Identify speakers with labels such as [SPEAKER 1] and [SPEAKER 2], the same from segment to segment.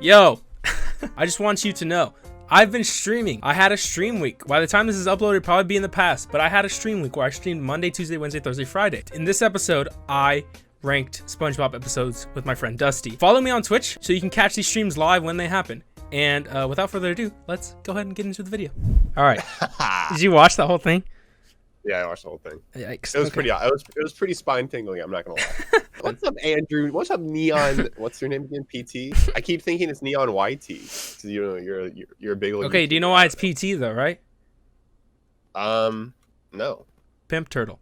[SPEAKER 1] Yo, I just want you to know, I've been streaming. I had a stream week. By the time this is uploaded, it'll probably be in the past, but I had a stream week where I streamed Monday, Tuesday, Wednesday, Thursday, Friday. In this episode, I ranked SpongeBob episodes with my friend Dusty. Follow me on Twitch so you can catch these streams live when they happen. And without further ado, let's go ahead and get into the video. All right. Did you watch the whole thing?
[SPEAKER 2] Yeah, I watched the whole thing.
[SPEAKER 1] Yikes.
[SPEAKER 2] It was pretty. It was pretty spine tingling. I'm not gonna lie. What's up, Andrew? What's up, Neon? What's your name again? PT. I keep thinking it's Neon YT. So, you know, you're a big.
[SPEAKER 1] Okay. Do you know why it's PT though? Right?
[SPEAKER 2] No.
[SPEAKER 1] Pimp Turtle.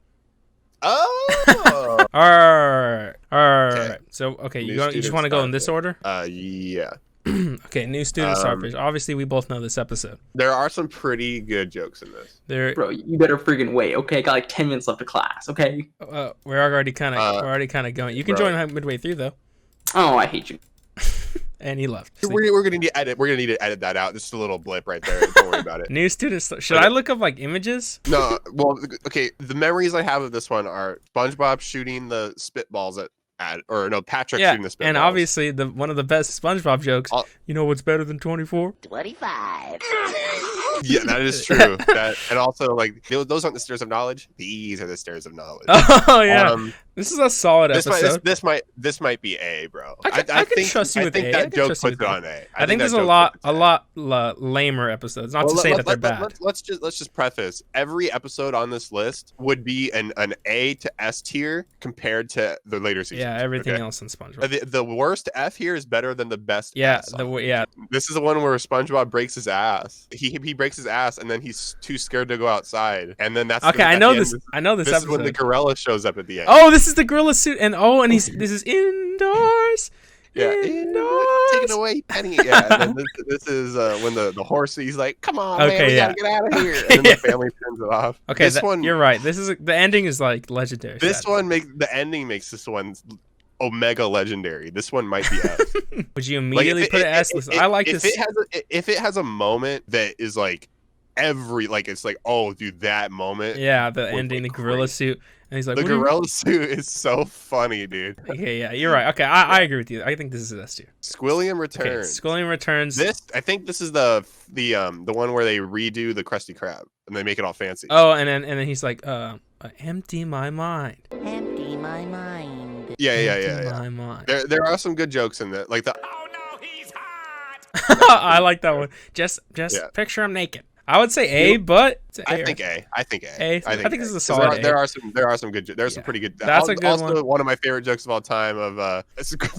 [SPEAKER 2] Oh.
[SPEAKER 1] All right.
[SPEAKER 2] Okay.
[SPEAKER 1] So okay,
[SPEAKER 2] New
[SPEAKER 1] you just want to go in this order?
[SPEAKER 2] Yeah.
[SPEAKER 1] Okay, new student starfish. Obviously, we both know this episode.
[SPEAKER 2] There are some pretty good jokes in this.
[SPEAKER 3] Bro, you better friggin' wait. Okay, got like 10 minutes left of class. Okay.
[SPEAKER 1] We're already kind of going. You can join midway through though.
[SPEAKER 3] Oh, I hate you.
[SPEAKER 1] And he left.
[SPEAKER 2] We're gonna need to edit. We're gonna need to edit that out. Just a little blip right there. Don't worry about it.
[SPEAKER 1] New students. Should I look up like images?
[SPEAKER 2] No. Well, okay. The memories I have of this one are SpongeBob shooting the spitballs at Patrick shooting the spitballs.
[SPEAKER 1] And obviously one of the best SpongeBob jokes. You know what's better than 24?
[SPEAKER 4] 25.
[SPEAKER 2] Yeah, that is true. And also, like, those aren't the stairs of knowledge. These are the stairs of knowledge.
[SPEAKER 1] Oh yeah, this is a solid episode.
[SPEAKER 2] This might be A, bro.
[SPEAKER 1] I can trust you with A.
[SPEAKER 2] I think that joke puts it on A.
[SPEAKER 1] I think there's a lot lamer episodes. Not to say that they're bad.
[SPEAKER 2] Let's just preface. Every episode on this list would be an A to S tier compared to the later seasons.
[SPEAKER 1] Yeah, everything else in SpongeBob.
[SPEAKER 2] The worst F here is better than the best.
[SPEAKER 1] Yeah,
[SPEAKER 2] S This is the one where SpongeBob breaks his ass. He breaks his ass, and then he's too scared to go outside. And then that's
[SPEAKER 1] okay. I know this episode.
[SPEAKER 2] This is when the gorilla shows up at the end.
[SPEAKER 1] Oh, this is the gorilla suit, and this is indoors.
[SPEAKER 2] Yeah,
[SPEAKER 1] indoors.
[SPEAKER 2] Take it away, Penny. Yeah, and then this is when the horse. He's like, "Come on, man, we gotta get out of here." And then the family turns it off.
[SPEAKER 1] Okay, you're right. The ending is like legendary.
[SPEAKER 2] The ending makes this one omega legendary. This one might be S.
[SPEAKER 1] Would you immediately put it S? I like this.
[SPEAKER 2] If it has a moment that is like it's like, oh, dude, that moment.
[SPEAKER 1] Yeah, the ending, the gorilla suit, and he's like,
[SPEAKER 2] the gorilla suit is so funny, dude.
[SPEAKER 1] Okay, yeah, you're right. Okay, I agree with you. I think this is S tier.
[SPEAKER 2] Squilliam returns.
[SPEAKER 1] Okay, Squilliam returns.
[SPEAKER 2] I think this is the one where they redo the Krusty Krab and they make it all fancy.
[SPEAKER 1] Oh, and then he's like, empty my mind.
[SPEAKER 4] Empty my mind.
[SPEAKER 2] Yeah.
[SPEAKER 1] My mind.
[SPEAKER 2] There are some good jokes in that, like the.
[SPEAKER 4] Oh no, he's hot.
[SPEAKER 1] I like that one. Just picture him naked. I would say A, but
[SPEAKER 2] I think A. I think
[SPEAKER 1] this is a solid A.
[SPEAKER 2] There are some good. There's some pretty good.
[SPEAKER 1] That's a good one.
[SPEAKER 2] Also, one of my favorite jokes of all time of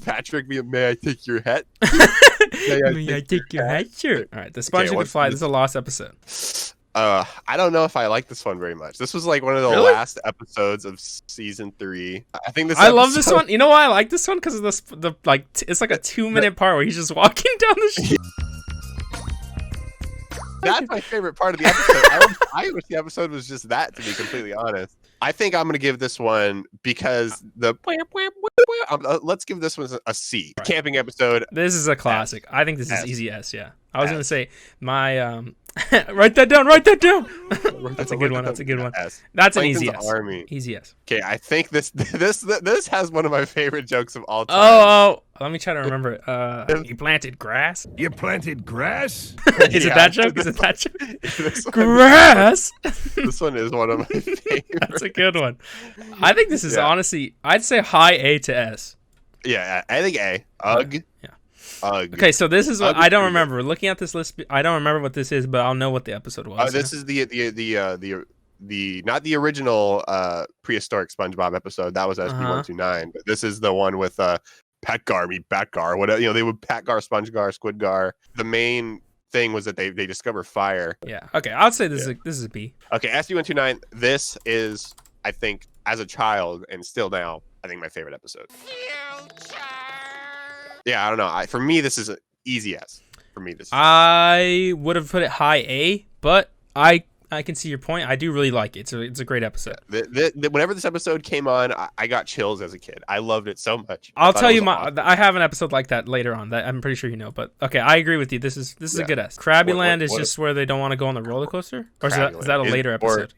[SPEAKER 2] Patrick being, "May I take your hat?"
[SPEAKER 1] May I take your hat? Sure. All right, the Sponge Who Could Fly. This is a lost episode.
[SPEAKER 2] I don't know if I like this one very much. This was like one of the last episodes of season 3. I think this.
[SPEAKER 1] I love this one. You know why I like this one? Because of it's like a 2-minute part where he's just walking down the street.
[SPEAKER 2] That's my favorite part of the episode. I wish the episode was just that, to be completely honest. I think I'm going to give this one because let's give this one a C. Right. Camping episode.
[SPEAKER 1] This is a classic. I think this is easy S, yeah. I was going to say my write that down. That's a good one. That's an easy S.
[SPEAKER 2] Army.
[SPEAKER 1] Easy S.
[SPEAKER 2] Okay, I think this has one of my favorite jokes of all time.
[SPEAKER 1] Oh, let me try to remember it. You planted grass?
[SPEAKER 5] You planted grass?
[SPEAKER 1] Is it that joke? Grass?
[SPEAKER 2] This one is one of my favorites.
[SPEAKER 1] That's a good one. I think this is honestly, I'd say high A to S.
[SPEAKER 2] Yeah, I think A. Ugh.
[SPEAKER 1] Yeah.
[SPEAKER 2] Ugh.
[SPEAKER 1] Okay, so this is what I don't remember. Looking at this list, I don't remember what this is, but I'll know what the episode was.
[SPEAKER 2] This is the not the original prehistoric SpongeBob episode. That was SB129, but this is the one with Petgar meet Batgar. Whatever, they would Patgar, SpongeGar, Squidgar. The main thing was that they discover fire.
[SPEAKER 1] Yeah. Okay, I'll say this is a B.
[SPEAKER 2] Okay, SB129. This is, I think, as a child and still now, I think my favorite episode. Yeah, I don't know. For me, this is an easy S. For me, this.
[SPEAKER 1] I would have put it high A, but I can see your point. I do really like it. It's a great episode.
[SPEAKER 2] Whenever this episode came on, I got chills as a kid. I loved it so much.
[SPEAKER 1] I'll tell you awesome. I have an episode like that later on that I'm pretty sure you know. But okay, I agree with you. This is a good S. Krabby Land is just where they don't want to go on the roller coaster, or is that a later episode?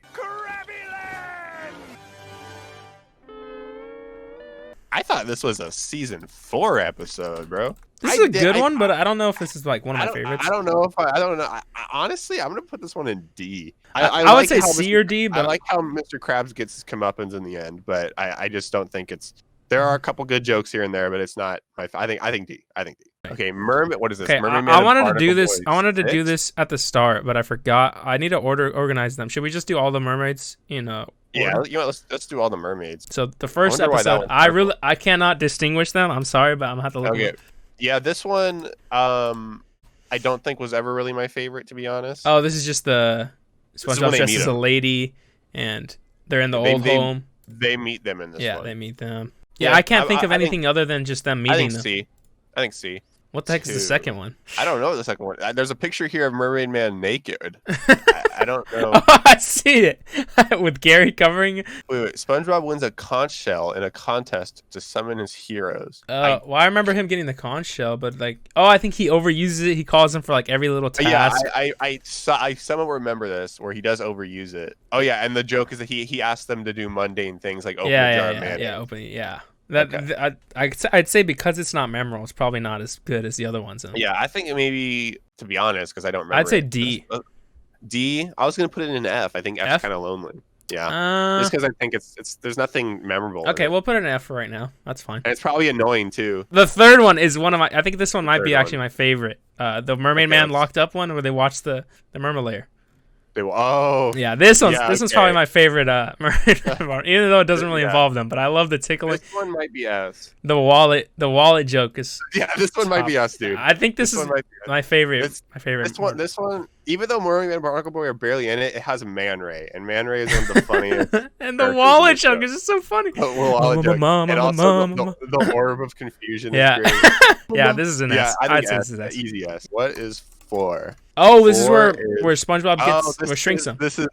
[SPEAKER 2] I thought this was a season 4 episode, bro.
[SPEAKER 1] This is a good one, but I don't know if this is like one of my favorites.
[SPEAKER 2] I don't know if I don't know. Honestly, I'm gonna put this one in D.
[SPEAKER 1] I would
[SPEAKER 2] like
[SPEAKER 1] say
[SPEAKER 2] how
[SPEAKER 1] C or D, but
[SPEAKER 2] I like how Mr. Krabs gets his comeuppance in the end, but I just don't think it's. There are a couple good jokes here and there, but it's not my. I think D. Okay, Mermaid. What is this?
[SPEAKER 1] Okay,
[SPEAKER 2] Mermaid Man
[SPEAKER 1] I
[SPEAKER 2] and
[SPEAKER 1] wanted to do
[SPEAKER 2] Barnacle
[SPEAKER 1] this.
[SPEAKER 2] Boy
[SPEAKER 1] I wanted to do
[SPEAKER 2] 6?
[SPEAKER 1] this at the start, but I forgot. I need to organize them. Should we just do all the mermaids in
[SPEAKER 2] Yeah,
[SPEAKER 1] order?
[SPEAKER 2] you know, let's do all the mermaids.
[SPEAKER 1] So the first
[SPEAKER 2] wonder why that
[SPEAKER 1] episode,
[SPEAKER 2] one's
[SPEAKER 1] I cannot distinguish them. I'm sorry, but I'm gonna have to look.
[SPEAKER 2] Okay,
[SPEAKER 1] Them up.
[SPEAKER 2] yeah, this one I don't think was ever really my favorite, to be honest.
[SPEAKER 1] Oh, this is just the
[SPEAKER 2] is when
[SPEAKER 1] SpongeBob
[SPEAKER 2] they
[SPEAKER 1] dressed
[SPEAKER 2] meet
[SPEAKER 1] as a
[SPEAKER 2] him.
[SPEAKER 1] lady, and they're in the
[SPEAKER 2] They-
[SPEAKER 1] old
[SPEAKER 2] they-
[SPEAKER 1] home.
[SPEAKER 2] They meet them in this
[SPEAKER 1] Yeah,
[SPEAKER 2] one.
[SPEAKER 1] they meet them. Yeah,
[SPEAKER 2] Yeah,
[SPEAKER 1] I can't think of
[SPEAKER 2] I think-
[SPEAKER 1] anything other than just them
[SPEAKER 2] I
[SPEAKER 1] meeting
[SPEAKER 2] think
[SPEAKER 1] them.
[SPEAKER 2] C. I think C.
[SPEAKER 1] What the heck is the
[SPEAKER 2] Two.
[SPEAKER 1] second one?
[SPEAKER 2] I don't know the second one. There's a picture here of Mermaid Man naked. I don't know.
[SPEAKER 1] Oh, I see it with Gary covering.
[SPEAKER 2] Wait. SpongeBob wins a conch shell in a contest to summon his heroes.
[SPEAKER 1] Well, I remember him getting the conch shell, but like, I think he overuses it. He calls him for like every little task.
[SPEAKER 2] Yeah, I somewhat remember this where he does overuse it. Oh yeah, and the joke is that he asks them to do mundane things like open a jar of mayonnaise.
[SPEAKER 1] opening, yeah. That
[SPEAKER 2] Okay.
[SPEAKER 1] I'd say because it's not memorable, it's probably not as good as the other ones.
[SPEAKER 2] Yeah, I think it maybe, to be honest, because I don't remember.
[SPEAKER 1] I'd say
[SPEAKER 2] it.
[SPEAKER 1] D.
[SPEAKER 2] D. I was gonna put it in F. I think F's
[SPEAKER 1] F?
[SPEAKER 2] kind of lonely. Yeah, just because I think it's there's nothing memorable. in
[SPEAKER 1] Okay,
[SPEAKER 2] it.
[SPEAKER 1] we'll put it in F for right now. That's fine.
[SPEAKER 2] And it's probably annoying too.
[SPEAKER 1] The third one is one of my. I think this one might be
[SPEAKER 2] Third
[SPEAKER 1] actually
[SPEAKER 2] one.
[SPEAKER 1] my favorite. The Mermaid
[SPEAKER 2] Okay,
[SPEAKER 1] Man
[SPEAKER 2] let's-
[SPEAKER 1] locked up one where they watch the Mermaid lair.
[SPEAKER 2] Oh,
[SPEAKER 1] Yeah, this one's
[SPEAKER 2] Yeah,
[SPEAKER 1] probably
[SPEAKER 2] okay.
[SPEAKER 1] my favorite. Mermaid Man, even though it doesn't really
[SPEAKER 2] Yeah.
[SPEAKER 1] involve them, but I love the tickling.
[SPEAKER 2] this one might be S.
[SPEAKER 1] The wallet joke is.
[SPEAKER 2] Yeah, this one might be
[SPEAKER 1] top.
[SPEAKER 2] S, dude.
[SPEAKER 1] I think this is
[SPEAKER 2] one might be S.
[SPEAKER 1] my favorite.
[SPEAKER 2] It's-
[SPEAKER 1] My favorite.
[SPEAKER 2] This one, even though Mermaid Man and Barnacle Boy are barely in it, it has Man Ray, and Man Ray is one of the funniest.
[SPEAKER 1] and the
[SPEAKER 2] characters
[SPEAKER 1] wallet
[SPEAKER 2] in the
[SPEAKER 1] joke
[SPEAKER 2] show.
[SPEAKER 1] is just so funny.
[SPEAKER 2] The wallet joke. And also the orb of confusion.
[SPEAKER 1] Yeah.
[SPEAKER 2] Is great.
[SPEAKER 1] Yeah, this is an
[SPEAKER 2] Yeah,
[SPEAKER 1] S.
[SPEAKER 2] I
[SPEAKER 1] I'd
[SPEAKER 2] think
[SPEAKER 1] say
[SPEAKER 2] S,
[SPEAKER 1] this is S.
[SPEAKER 2] easy S. What is 4?
[SPEAKER 1] Oh, this is
[SPEAKER 2] Four
[SPEAKER 1] where
[SPEAKER 2] is-
[SPEAKER 1] SpongeBob gets
[SPEAKER 2] this
[SPEAKER 1] shrinks him.
[SPEAKER 2] This is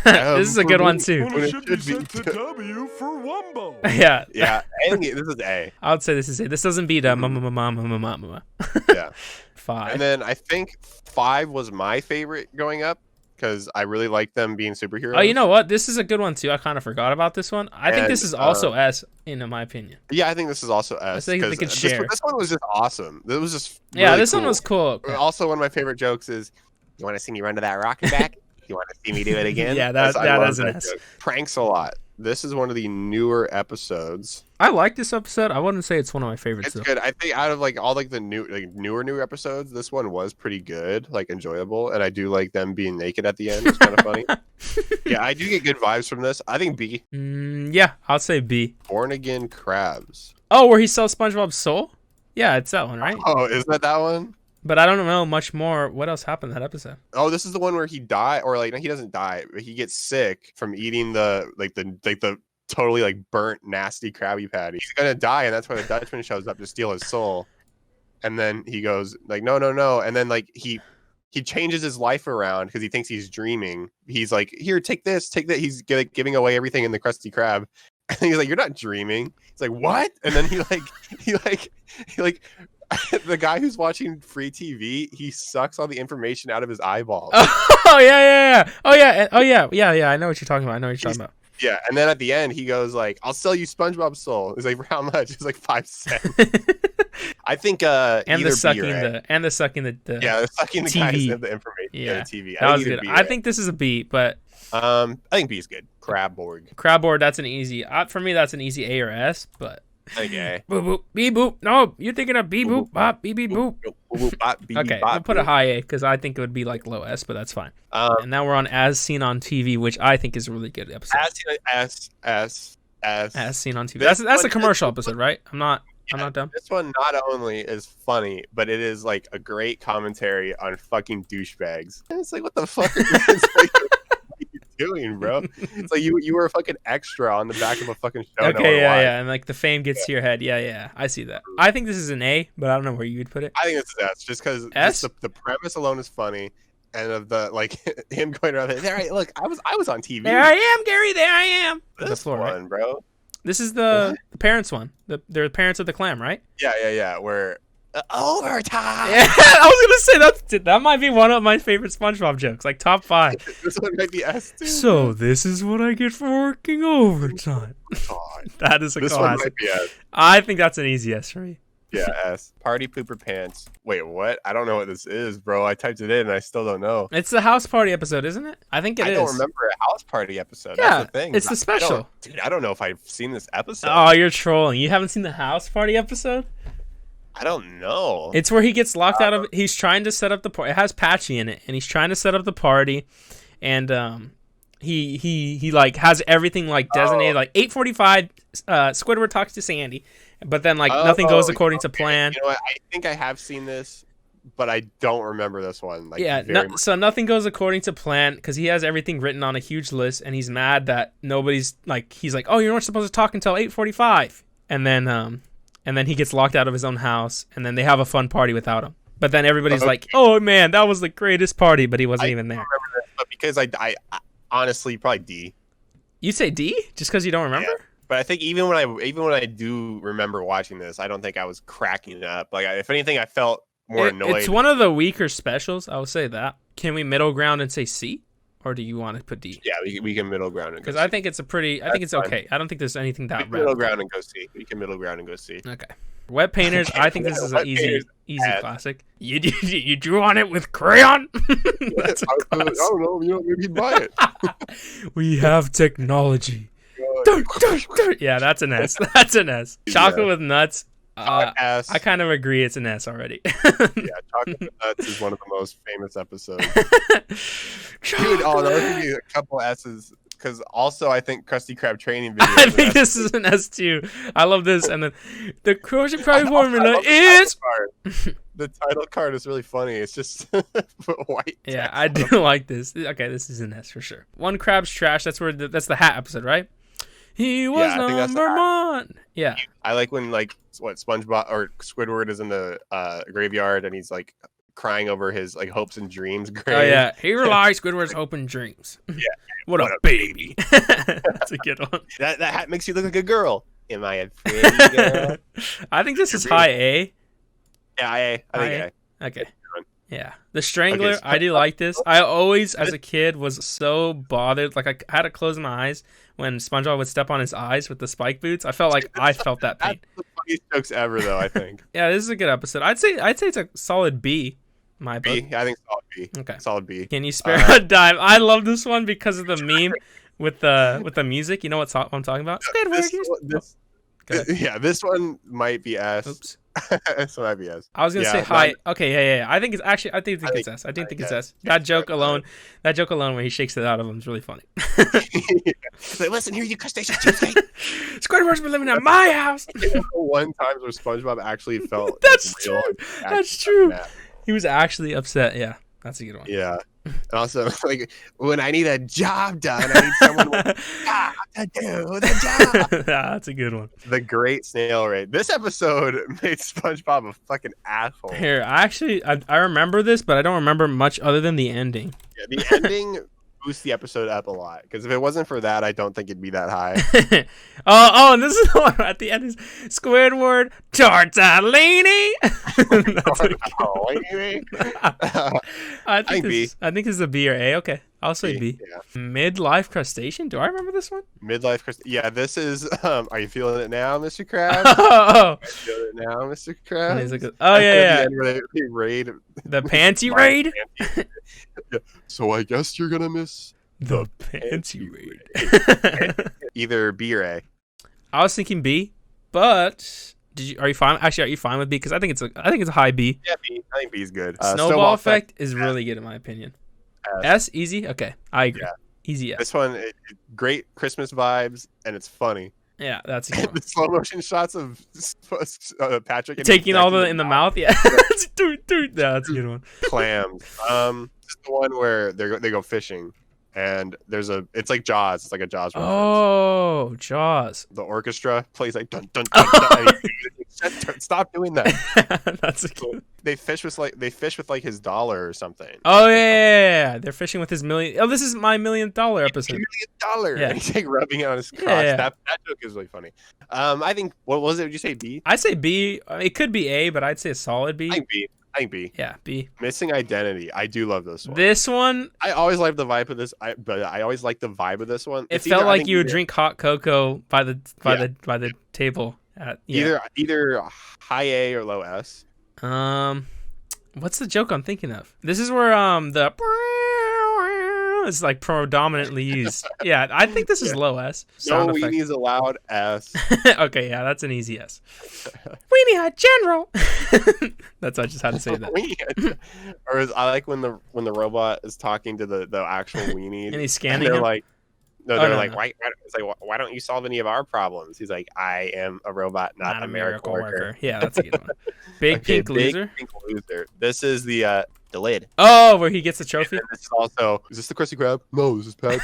[SPEAKER 1] This is a good one too.
[SPEAKER 2] When
[SPEAKER 5] When
[SPEAKER 2] it
[SPEAKER 5] it should be
[SPEAKER 2] should be
[SPEAKER 5] sent to W for Wumbo.
[SPEAKER 1] Yeah,
[SPEAKER 2] Yeah, I think this is A.
[SPEAKER 1] I would say this is it. This doesn't beat mama.
[SPEAKER 2] Yeah.
[SPEAKER 1] 5.
[SPEAKER 2] And then I think 5 was my favorite growing up because I really liked them being superheroes.
[SPEAKER 1] Oh, you know what? This is a good one too. I kind of forgot about this one. I think
[SPEAKER 2] And,
[SPEAKER 1] this is also S, in my opinion.
[SPEAKER 2] Yeah, I think this is also S.
[SPEAKER 1] think they
[SPEAKER 2] 'cause
[SPEAKER 1] could
[SPEAKER 2] this,
[SPEAKER 1] share.
[SPEAKER 2] This one was just awesome. It was just
[SPEAKER 1] Yeah,
[SPEAKER 2] really
[SPEAKER 1] this one
[SPEAKER 2] cool.
[SPEAKER 1] was cool.
[SPEAKER 2] Also, one of my favorite jokes is, "You want to see me run to that rock and back? You want to see me do it again?"
[SPEAKER 1] Yeah,
[SPEAKER 2] I love
[SPEAKER 1] that's an
[SPEAKER 2] that
[SPEAKER 1] S.
[SPEAKER 2] joke. Pranks a lot. This is one of the newer episodes.
[SPEAKER 1] I like this episode. I wouldn't say it's one of my favorites
[SPEAKER 2] It's
[SPEAKER 1] though.
[SPEAKER 2] good. I think out of like all like the newer episodes, this one was pretty good, like enjoyable, and I do like them being naked at the end. It's kind of funny. Yeah, I do get good vibes from this. I think B.
[SPEAKER 1] Yeah, I'll say B.
[SPEAKER 2] Born Again Crabs.
[SPEAKER 1] Oh, where he sells SpongeBob's soul? Yeah, it's that one, right?
[SPEAKER 2] Oh, is that one?
[SPEAKER 1] But I don't know much more. What else happened in that episode?
[SPEAKER 2] Oh, this is the one where he died, or like no, he doesn't die, but he gets sick from eating the totally like burnt, nasty Krabby Patty. He's gonna die, and that's why the Dutchman shows up to steal his soul. And then he goes like, no, and then like he changes his life around because he thinks he's dreaming. He's like, here, take this, take that. He's giving away everything in the Krusty Krab. And he's like, you're not dreaming. He's like, what? And then he the guy who's watching free TV, he sucks all the information out of his eyeballs.
[SPEAKER 1] Oh yeah. Oh yeah. I know what you're talking about.
[SPEAKER 2] Yeah, and then at the end he goes like, "I'll sell you SpongeBob's soul." He's like, "For how much?" It's like 5 cents. I think
[SPEAKER 1] and
[SPEAKER 2] either
[SPEAKER 1] the
[SPEAKER 2] B
[SPEAKER 1] sucking
[SPEAKER 2] or A.
[SPEAKER 1] the sucking the
[SPEAKER 2] Yeah, the sucking the
[SPEAKER 1] TV.
[SPEAKER 2] guys of the information.
[SPEAKER 1] Yeah,
[SPEAKER 2] The TV.
[SPEAKER 1] that was
[SPEAKER 2] either
[SPEAKER 1] good.
[SPEAKER 2] B or
[SPEAKER 1] I
[SPEAKER 2] A.
[SPEAKER 1] think this is a B, but
[SPEAKER 2] I think B is good. Crabborg.
[SPEAKER 1] Crabboard, that's an easy. For me, that's an easy A or S. But
[SPEAKER 2] I think A.
[SPEAKER 1] boop boop beep boop. No, you're thinking of beep boop bop beep beep boop. Okay, we'll put a high A because I think it would be like low S, but that's fine. And now we're on As Seen on TV, which I think is a really good episode.
[SPEAKER 2] S.
[SPEAKER 1] As Seen on TV.
[SPEAKER 2] This
[SPEAKER 1] That's a
[SPEAKER 2] one-
[SPEAKER 1] commercial episode, right? I'm not dumb.
[SPEAKER 2] This one not only is funny, but it is like a great commentary on fucking douchebags. And it's like, what the fuck are you doing, bro? It's like you were a fucking extra on the back of a fucking show.
[SPEAKER 1] Okay, yeah, and like the fame gets to your head. Yeah, I see that. I think this is an A, but I don't know where you would put it.
[SPEAKER 2] I think this is S, just because
[SPEAKER 1] S?
[SPEAKER 2] the premise alone is funny, and of the like him going around there. Look, I was on TV.
[SPEAKER 1] There I am, Gary. There I am.
[SPEAKER 2] This
[SPEAKER 1] The floor, right?
[SPEAKER 2] one, bro.
[SPEAKER 1] This is the parents one. They're the parents of the clam, right?
[SPEAKER 2] Yeah. Where overtime.
[SPEAKER 1] Yeah, I was gonna say that might be one of my favorite SpongeBob jokes, like top 5.
[SPEAKER 2] This one might be S too.
[SPEAKER 1] So this is what I get for working overtime.
[SPEAKER 2] God.
[SPEAKER 1] That is a
[SPEAKER 2] This one
[SPEAKER 1] classic.
[SPEAKER 2] might be S.
[SPEAKER 1] I think that's an easy S for me.
[SPEAKER 2] Yeah, S. Party pooper pants. Wait, what? I don't know what this is, bro. I typed it in and I still don't know.
[SPEAKER 1] It's the house party episode, isn't it? I think it is.
[SPEAKER 2] I don't remember a house party episode.
[SPEAKER 1] Yeah,
[SPEAKER 2] That's the thing.
[SPEAKER 1] it's the special.
[SPEAKER 2] Dude, I don't know if I've seen this episode.
[SPEAKER 1] Oh, you're trolling. You haven't seen the house party episode?
[SPEAKER 2] I don't know.
[SPEAKER 1] It's where he gets locked out of. He's trying to set up the party. It has Patchy in it, and he's trying to set up the party, and he like has everything like designated like 8:45. Squidward talks to Sandy, but then like nothing goes according to plan.
[SPEAKER 2] You know what? I think I have seen this, but I don't remember this one. Like,
[SPEAKER 1] yeah, so nothing goes according to plan because he has everything written on a huge list, and he's mad that nobody's like. He's like, oh, you're not supposed to talk until 8:45, and then he gets locked out of his own house, and then they have a fun party without him. But then everybody's like, oh man, that was the greatest party, but he wasn't even there.
[SPEAKER 2] Remember this, but because I honestly probably D.
[SPEAKER 1] You say D just because you don't remember?
[SPEAKER 2] Yeah. But I think even when I do remember watching this, I don't think I was cracking up. Like, if anything, I felt more annoyed.
[SPEAKER 1] It's one of the weaker specials. I will say that. Can we middle ground and say C, or do you want to put D?
[SPEAKER 2] Yeah, we can middle ground and
[SPEAKER 1] because I think it's a pretty. I think it's okay. I don't think there's anything that
[SPEAKER 2] middle ground and go C. We can middle ground and go C.
[SPEAKER 1] Okay. Wet painters. I think this is an easy classic. You drew on it with crayon. That's
[SPEAKER 2] I don't know. You know, maybe you'd buy it.
[SPEAKER 1] We have technology. Yeah, that's an S. That's an S. Chocolate with nuts.
[SPEAKER 2] S.
[SPEAKER 1] I kind of agree. It's an S already.
[SPEAKER 2] Yeah, chocolate with nuts is one of the most famous episodes. Dude, oh, there could be a couple S's. Because also, I think Krusty Krab training video.
[SPEAKER 1] I think this is an S too. I love this. And then the Krusty Krab formula is.
[SPEAKER 2] The title card is really funny. It's just white.
[SPEAKER 1] Yeah, I do like this. Okay, this is an S for sure. One Crab's trash. That's where that's the hat episode, right? He was number one. Yeah.
[SPEAKER 2] I like when like SpongeBob or Squidward is in the graveyard and he's like crying over his like hopes and dreams grave.
[SPEAKER 1] Oh yeah, he relies Squidward's hope and dreams.
[SPEAKER 2] Yeah.
[SPEAKER 1] What a baby. That's a good one.
[SPEAKER 2] That hat makes you look like a girl. Am I a pretty girl?
[SPEAKER 1] I think this is high A.
[SPEAKER 2] Yeah, I think A.
[SPEAKER 1] Okay. Yeah. The Strangler, I do like this. I always, as a kid, was so bothered. Like, I had to close my eyes when SpongeBob would step on his eyes with the spike boots. I felt like I felt that pain.
[SPEAKER 2] That's the funniest jokes ever, though, I think.
[SPEAKER 1] Yeah, this is a good episode. I'd say it's a solid B. My book.
[SPEAKER 2] B? Yeah, I think solid B.
[SPEAKER 1] Okay.
[SPEAKER 2] Solid B.
[SPEAKER 1] Can you spare a dime? I love this one because of the meme with the music. You know what I'm talking about?
[SPEAKER 2] This one might be S.
[SPEAKER 1] Oops.
[SPEAKER 2] This one might be S.
[SPEAKER 1] I was gonna say high. Okay, yeah. I think it's actually. I think it's S. I think it's S. That joke alone, where he shakes it out of him is really funny.
[SPEAKER 2] Like, listen here, you crustacean cheapskate.
[SPEAKER 1] Squidward's been living at my house.
[SPEAKER 2] One time where SpongeBob actually felt.
[SPEAKER 1] That's true. That's true. He was actually upset. Yeah, that's a good one.
[SPEAKER 2] Yeah. And also, like, when I need a job done, I need someone with a job to do the job.
[SPEAKER 1] Yeah, that's a good one.
[SPEAKER 2] The Great Snail Raid. This episode made SpongeBob a fucking asshole.
[SPEAKER 1] Here, I remember this, but I don't remember much other than the ending.
[SPEAKER 2] Yeah, the ending boosts the episode up a lot. Because if it wasn't for that, I don't think it'd be that high.
[SPEAKER 1] And this is the one at the end is Squidward tortellini. I think this is a B or A. Okay, I'll say B. Yeah. Midlife crustacean. Do I remember this one?
[SPEAKER 2] Midlife crustacean. Yeah, this is. Are you feeling it now, Mr. Krabs?
[SPEAKER 1] Are
[SPEAKER 2] you feeling it now, Mr. Krabs?
[SPEAKER 1] Yeah.
[SPEAKER 2] They raid
[SPEAKER 1] the panty raid.
[SPEAKER 2] So I guess you're gonna miss
[SPEAKER 1] the panty raid.
[SPEAKER 2] Either B or A.
[SPEAKER 1] I was thinking B, but are you fine? Actually, are you fine with B? Because I think it's a high B.
[SPEAKER 2] Yeah, B. I think B is good.
[SPEAKER 1] Snowball effect is really good in my opinion. S easy. Okay, I agree. Yeah. Easy S.
[SPEAKER 2] This one, great Christmas vibes, and it's funny.
[SPEAKER 1] Yeah, that's a good one.
[SPEAKER 2] The slow motion shots of Patrick
[SPEAKER 1] taking all in the mouth. Yeah, dude. That's a good one.
[SPEAKER 2] Clams. This is the one where they go fishing. And it's like Jaws. It's like a Jaws reference.
[SPEAKER 1] Oh, Jaws.
[SPEAKER 2] The orchestra plays like dun dun dun. dun. Stop doing that.
[SPEAKER 1] That's a good.
[SPEAKER 2] They fish with like his dollar or something.
[SPEAKER 1] Oh yeah. They're fishing with his million. Oh, this is my $1 million episode.
[SPEAKER 2] $1 million. Yeah. And he's like rubbing it on his crotch. Yeah. That joke is really funny. I think what was it? Would you say B?
[SPEAKER 1] I'd say B. It could be A, but I'd say a solid B.
[SPEAKER 2] I think B.
[SPEAKER 1] Yeah, B.
[SPEAKER 2] Missing Identity. I do love this one.
[SPEAKER 1] This one.
[SPEAKER 2] I always like the vibe of this. I always like the vibe of this one.
[SPEAKER 1] It felt like you would drink hot cocoa by the table Yeah.
[SPEAKER 2] Either high A or low S.
[SPEAKER 1] What's the joke I'm thinking of? This is where the is like predominantly used. Yeah, I think this is low S.
[SPEAKER 2] No
[SPEAKER 1] Sound effect.
[SPEAKER 2] weenies allowed. S.
[SPEAKER 1] Okay, yeah, that's an easy S. Weenie Hut General. That's I just had to say that.
[SPEAKER 2] Or I like when the robot is talking to the actual weenies
[SPEAKER 1] And he's scanning
[SPEAKER 2] they're
[SPEAKER 1] him?
[SPEAKER 2] like, no,
[SPEAKER 1] Oh,
[SPEAKER 2] they're
[SPEAKER 1] no,
[SPEAKER 2] like,
[SPEAKER 1] no.
[SPEAKER 2] why don't you solve any of our problems? He's like, I am a robot, not a miracle worker.
[SPEAKER 1] Yeah, that's a good one. Big
[SPEAKER 2] Okay,
[SPEAKER 1] Pink Loser.
[SPEAKER 2] Pink Loser. This is the lid.
[SPEAKER 1] Oh, where he gets the trophy.
[SPEAKER 2] And this is also, is this the Krusty Krab? No, this is Pat.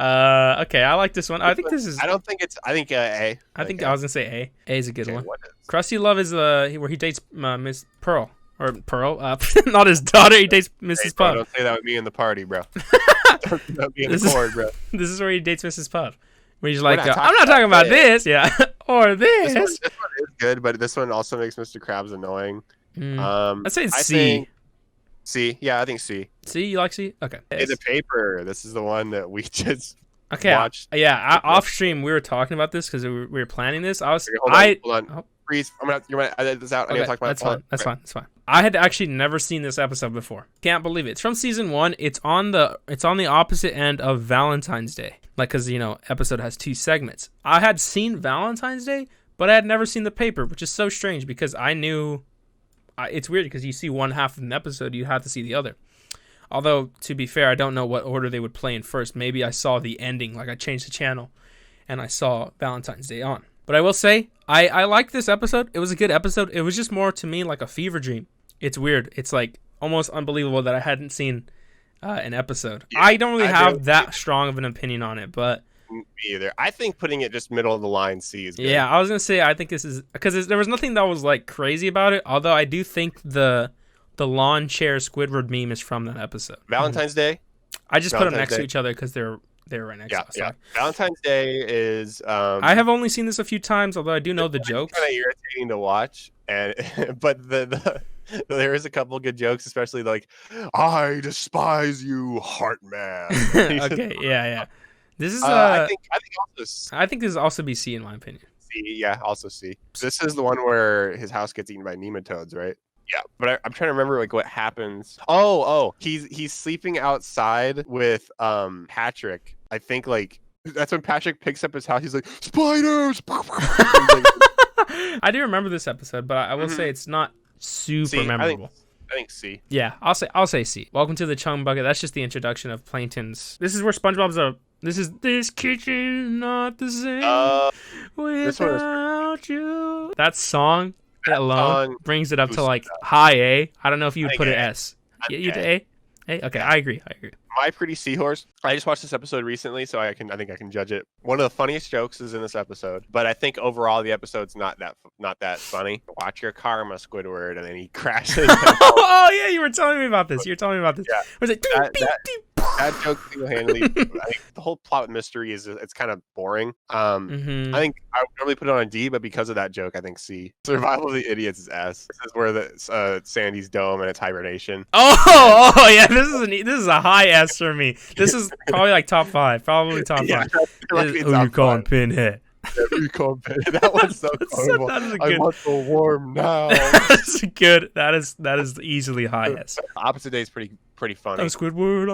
[SPEAKER 1] Okay, I like this one. I think this is.
[SPEAKER 2] I don't think it's. I think A.
[SPEAKER 1] I think I was gonna say A. A is a good
[SPEAKER 2] Okay,
[SPEAKER 1] one.
[SPEAKER 2] what is-
[SPEAKER 1] Krusty Love is where he dates Miss Pearl or Pearl. Not his daughter. He dates Mrs.
[SPEAKER 2] Hey, bro,
[SPEAKER 1] Puff.
[SPEAKER 2] don't say that with me in the party, bro. Don't say that with me in the
[SPEAKER 1] This is-
[SPEAKER 2] chord, bro.
[SPEAKER 1] This is where he dates Mrs. Puff. Where he's like,
[SPEAKER 2] not
[SPEAKER 1] I'm
[SPEAKER 2] talking
[SPEAKER 1] not talking about
[SPEAKER 2] about
[SPEAKER 1] this. Yeah, or this.
[SPEAKER 2] This one is good, but this one also makes Mr. Krabs annoying.
[SPEAKER 1] I'd say it's
[SPEAKER 2] I
[SPEAKER 1] C.
[SPEAKER 2] think C. Yeah, I think C.
[SPEAKER 1] C, you like C? Okay.
[SPEAKER 2] Hey, the paper. This is the one that we just
[SPEAKER 1] Okay.
[SPEAKER 2] watched.
[SPEAKER 1] Yeah, off stream we were talking about this because we were planning this.
[SPEAKER 2] Okay, hold on.
[SPEAKER 1] Oh.
[SPEAKER 2] Freeze. You're gonna edit this out. I need to talk about
[SPEAKER 1] That's fine. That's fine. That's fine. I had actually never seen this episode before. Can't believe it. It's from season 1. It's on the opposite end of Valentine's Day. Like, cause episode has 2 segments. I had seen Valentine's Day, but I had never seen the paper, which is so strange because I knew. It's weird because you see one half of an episode, you have to see the other. Although, to be fair, I don't know what order they would play in first. Maybe I saw the ending, like I changed the channel, and I saw Valentine's Day on. But I will say, I liked this episode. It was a good episode. It was just more to me like a fever dream. It's weird. It's like almost unbelievable that I hadn't seen an episode.
[SPEAKER 2] Yeah,
[SPEAKER 1] I don't really have
[SPEAKER 2] really-
[SPEAKER 1] that strong of an opinion on it, but
[SPEAKER 2] Me either. I think putting it just middle of the line C is good.
[SPEAKER 1] yeah, I was gonna say I think this is because there was nothing that was like crazy about it. Although I do think the lawn chair Squidward meme is from that episode.
[SPEAKER 2] Valentine's Day.
[SPEAKER 1] I just put them
[SPEAKER 2] Valentine's
[SPEAKER 1] next to
[SPEAKER 2] Day.
[SPEAKER 1] each other because they're right next to us.
[SPEAKER 2] Yeah.
[SPEAKER 1] So
[SPEAKER 2] Valentine's Day is.
[SPEAKER 1] I have only seen this a few times, although I do know the jokes.
[SPEAKER 2] Kind of irritating to watch, and but there is a couple good jokes, especially like, "I despise you, Heart Man."
[SPEAKER 1] Okay, yeah. This is
[SPEAKER 2] I think also
[SPEAKER 1] I think this is also be C in my opinion.
[SPEAKER 2] C. Yeah, also C. This is the one where his house gets eaten by nematodes, right? Yeah, but I'm trying to remember like what happens. Oh, he's sleeping outside with Patrick. I think like that's when Patrick picks up his house. He's like, spiders.
[SPEAKER 1] I do remember this episode, but I will say it's not super
[SPEAKER 2] C,
[SPEAKER 1] memorable.
[SPEAKER 2] I think C.
[SPEAKER 1] Yeah, I'll say C. Welcome to the Chung Bucket. That's just the introduction of Plankton's. This is where SpongeBob's this kitchen not the same
[SPEAKER 2] This one is
[SPEAKER 1] without you. That song alone
[SPEAKER 2] song
[SPEAKER 1] brings it up to
[SPEAKER 2] boosts
[SPEAKER 1] like
[SPEAKER 2] it up.
[SPEAKER 1] high A. I don't know if you would
[SPEAKER 2] I
[SPEAKER 1] put it
[SPEAKER 2] think A.
[SPEAKER 1] S. Yeah, you did A? A? Okay, I agree.
[SPEAKER 2] My Pretty Seahorse. I just watched this episode recently, so I think I can judge it. One of the funniest jokes is in this episode, but I think overall the episode's not that funny. Watch your karma, Squidward, and then he crashes.
[SPEAKER 1] Oh yeah, you were telling me about this. Yeah. It was like
[SPEAKER 2] That joke single-handedly. I think the whole plot mystery is it's kind of boring. I think I would normally put it on a D, but because of that joke, I think C. Survival of the Idiots is S. This is where the Sandy's dome and its hibernation.
[SPEAKER 1] Oh yeah, this is a high S for me. This is probably like top 5. Probably top 5.
[SPEAKER 2] Yeah,
[SPEAKER 1] Who you calling Pinhead?
[SPEAKER 2] That one's so horrible.
[SPEAKER 1] That is a
[SPEAKER 2] I
[SPEAKER 1] good.
[SPEAKER 2] want the warm now.
[SPEAKER 1] That's good. That is easily high S.
[SPEAKER 2] Opposite Day is pretty funny.
[SPEAKER 1] I'm Squidward.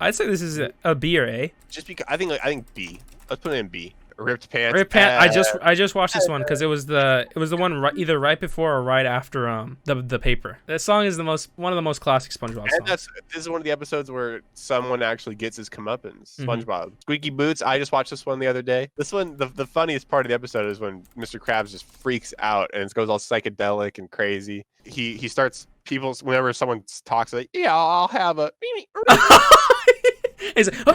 [SPEAKER 1] I'd say this is a B or A.
[SPEAKER 2] Just because I think B. Let's put it in B. Ripped Pants.
[SPEAKER 1] Rip Pant. I just watched this one because it was the one either right before or right after the paper. That song is one of the most classic SpongeBob
[SPEAKER 2] And
[SPEAKER 1] songs.
[SPEAKER 2] this is one of the episodes where someone actually gets his comeuppance. SpongeBob. Squeaky Boots. I just watched this one the other day. This one, the funniest part of the episode is when Mr. Krabs just freaks out and it goes all psychedelic and crazy. He starts whenever someone talks like, yeah, I'll have a.
[SPEAKER 1] He's like,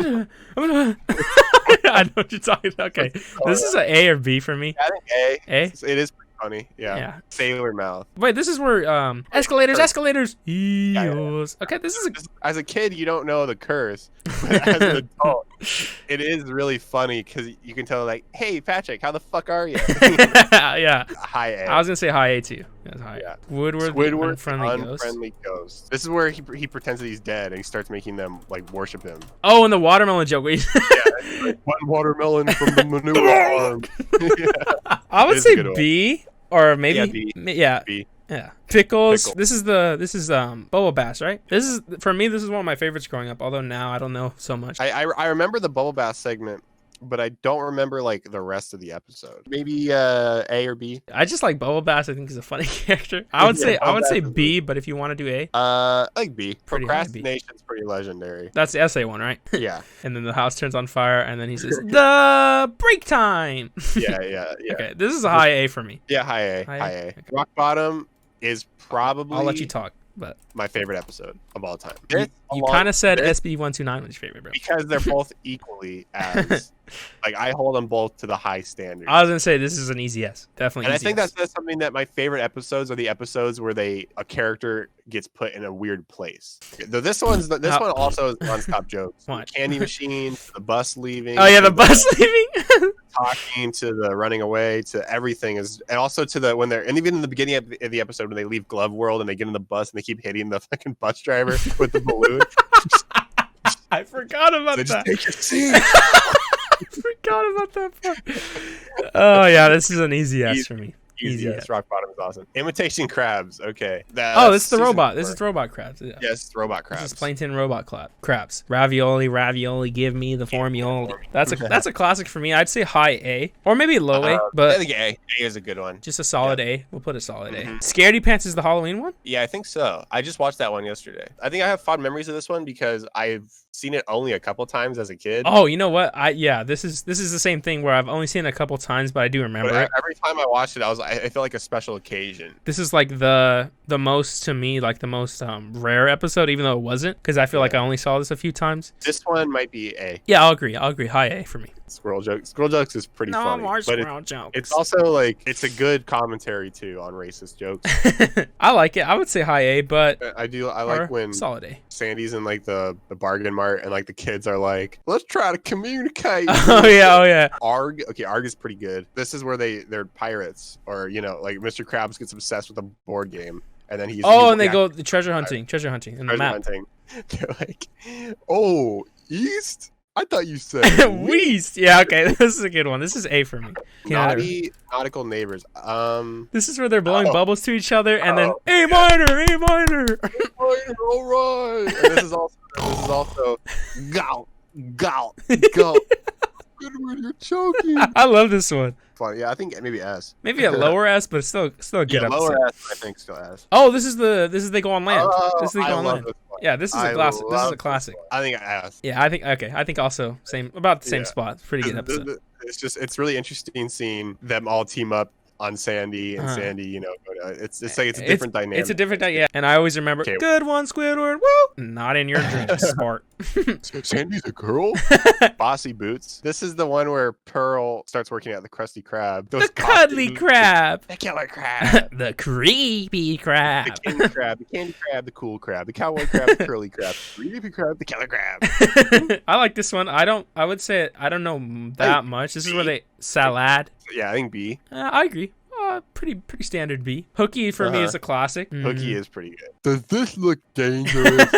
[SPEAKER 1] I know what you're talking about. Okay, this is an A or B for me.
[SPEAKER 2] I think A.
[SPEAKER 1] A?
[SPEAKER 2] It is pretty funny. Yeah. Sailor Mouth.
[SPEAKER 1] Wait, this is where escalators. Eos. Okay, this is
[SPEAKER 2] As a kid, you don't know the curse, but as an adult, it is really funny because you can tell, like, hey, Patrick, how the fuck are you?
[SPEAKER 1] yeah.
[SPEAKER 2] High A.
[SPEAKER 1] I was gonna say high A too. that's high.
[SPEAKER 2] Yeah.
[SPEAKER 1] Squidward, the unfriendly ghost.
[SPEAKER 2] ghost. This is where he pretends that he's dead and he starts making them like worship him.
[SPEAKER 1] Oh, and the watermelon joke.
[SPEAKER 2] Yeah, it's like, one watermelon from the manure farm. Yeah.
[SPEAKER 1] I would
[SPEAKER 2] It is
[SPEAKER 1] say
[SPEAKER 2] a good one.
[SPEAKER 1] B or maybe
[SPEAKER 2] Yeah, B.
[SPEAKER 1] yeah.
[SPEAKER 2] B.
[SPEAKER 1] Yeah. Pickles.
[SPEAKER 2] Pickle.
[SPEAKER 1] This is Bubble Bass, right? This is for me. This is one of my favorites growing up. Although now I don't know so much.
[SPEAKER 2] I remember the Bubble Bath segment, but I don't remember like the rest of the episode. Maybe A or B.
[SPEAKER 1] I just like Bubble Bass. I think he's a funny character. I would say B, but if you want to do A,
[SPEAKER 2] I like B.
[SPEAKER 1] Pretty high B.
[SPEAKER 2] Procrastination's pretty legendary.
[SPEAKER 1] that's the essay one, right?
[SPEAKER 2] Yeah.
[SPEAKER 1] And then the house turns on fire, and then he says, "The break time."
[SPEAKER 2] Yeah.
[SPEAKER 1] Okay, this is a high A for me.
[SPEAKER 2] Yeah, high A.
[SPEAKER 1] High A?
[SPEAKER 2] High A.
[SPEAKER 1] Okay.
[SPEAKER 2] Rock Bottom is probably
[SPEAKER 1] I'll let you talk, but
[SPEAKER 2] my favorite episode of all time.
[SPEAKER 1] you kind of said SB129 was your favorite, bro.
[SPEAKER 2] because they're both equally as like I hold them both to the high standard.
[SPEAKER 1] I was gonna say this is an easy yes, definitely.
[SPEAKER 2] And I
[SPEAKER 1] easy
[SPEAKER 2] think
[SPEAKER 1] yes.
[SPEAKER 2] that's something that my favorite episodes are the episodes where a character gets put in a weird place. This one also is nonstop jokes.
[SPEAKER 1] What?
[SPEAKER 2] The candy machine, to the bus leaving.
[SPEAKER 1] Oh yeah,
[SPEAKER 2] to
[SPEAKER 1] the bus leaving.
[SPEAKER 2] talking to the running away to everything is, and also to the when they're and even in the beginning of the episode when they leave Glove World and they get in the bus and they keep hitting the fucking bus driver with the balloon.
[SPEAKER 1] I forgot about
[SPEAKER 2] They just
[SPEAKER 1] that.
[SPEAKER 2] take your seat.
[SPEAKER 1] I forgot about that part. Oh yeah, this is an easy yes for me.
[SPEAKER 2] Easy, yes.
[SPEAKER 1] yes.
[SPEAKER 2] Rock Bottom is awesome. Imitation Crabs. Okay.
[SPEAKER 1] Oh, this is the
[SPEAKER 2] season
[SPEAKER 1] robot.
[SPEAKER 2] 4.
[SPEAKER 1] This is the robot crabs. Yeah.
[SPEAKER 2] Yes, robot crabs.
[SPEAKER 1] This is plain robot crabs. Ravioli, give me the formioli. That's a classic for me. I'd say high A or maybe low A,
[SPEAKER 2] I
[SPEAKER 1] but
[SPEAKER 2] think A is a good one.
[SPEAKER 1] just a solid A. We'll put a solid A.
[SPEAKER 2] Mhm.
[SPEAKER 1] Scaredy Pants is the Halloween one.
[SPEAKER 2] Yeah, I think so. I just watched that one yesterday. I think I have fond memories of this one because I've seen it only a couple times as a kid.
[SPEAKER 1] Oh, you know what? This is the same thing where I've only seen it a couple times, but I do remember
[SPEAKER 2] But
[SPEAKER 1] it.
[SPEAKER 2] every time I watched it, I felt like a special occasion.
[SPEAKER 1] This is like the most to me like the most rare episode, even though it wasn't, because I feel like I only saw this a few times.
[SPEAKER 2] This one might be A.
[SPEAKER 1] Yeah, I'll agree. High A for me.
[SPEAKER 2] Squirrel jokes is pretty funny. But it's also like it's a good commentary too on racist jokes.
[SPEAKER 1] I like it. I would say high A, but
[SPEAKER 2] I like when
[SPEAKER 1] solid A.
[SPEAKER 2] Sandy's in like the bargain mart and like the kids are like, let's try to communicate.
[SPEAKER 1] Oh yeah.
[SPEAKER 2] Arg is pretty good. This is where they're pirates, or like Mr. Krabs gets obsessed with a board game, and then
[SPEAKER 1] they go the treasure hunting in the map.
[SPEAKER 2] hunting. They're like, oh, east. I thought you said
[SPEAKER 1] Weast. Yeah, okay. This is a good one. This is A for me.
[SPEAKER 2] Naughty nautical neighbors.
[SPEAKER 1] This is where they're blowing bubbles to each other, and then A minor.
[SPEAKER 2] All right. And this is also gout. Squidward, you're choking.
[SPEAKER 1] I love this one.
[SPEAKER 2] Funny. Yeah, I think maybe S.
[SPEAKER 1] Maybe a lower S, but still a good
[SPEAKER 2] Yeah,
[SPEAKER 1] episode.
[SPEAKER 2] lower S. I think still S.
[SPEAKER 1] Oh, this is they go on land. This is they
[SPEAKER 2] I
[SPEAKER 1] go on
[SPEAKER 2] love
[SPEAKER 1] land.
[SPEAKER 2] this one.
[SPEAKER 1] Yeah, this is a classic. This is a classic.
[SPEAKER 2] I think S.
[SPEAKER 1] Yeah, I think also about the same
[SPEAKER 2] Yeah.
[SPEAKER 1] spot. Pretty good episode.
[SPEAKER 2] It's really interesting seeing them all team up on Sandy and Sandy, it's like it's a different dynamic.
[SPEAKER 1] It's a different dynamic. And I always remember,
[SPEAKER 2] Okay.
[SPEAKER 1] Good one, Squidward. Woo! Not in your dreams, Spart.
[SPEAKER 2] Sandy's a girl. Bossy Boots. This is the one where Pearl starts working at the Krusty Krab.
[SPEAKER 1] The cuddly crab.
[SPEAKER 2] The killer crab.
[SPEAKER 1] The creepy crab.
[SPEAKER 2] The candy crab. The candy crab. The cool crab. The cowboy crab. The curly crab. The creepy crab. The killer crab.
[SPEAKER 1] I like this one. I would say I don't know that much. This is where they salad.
[SPEAKER 2] Yeah, I think B.
[SPEAKER 1] I agree. Pretty standard B. Hooky for me is a classic.
[SPEAKER 2] Hooky is pretty good. Does this look dangerous?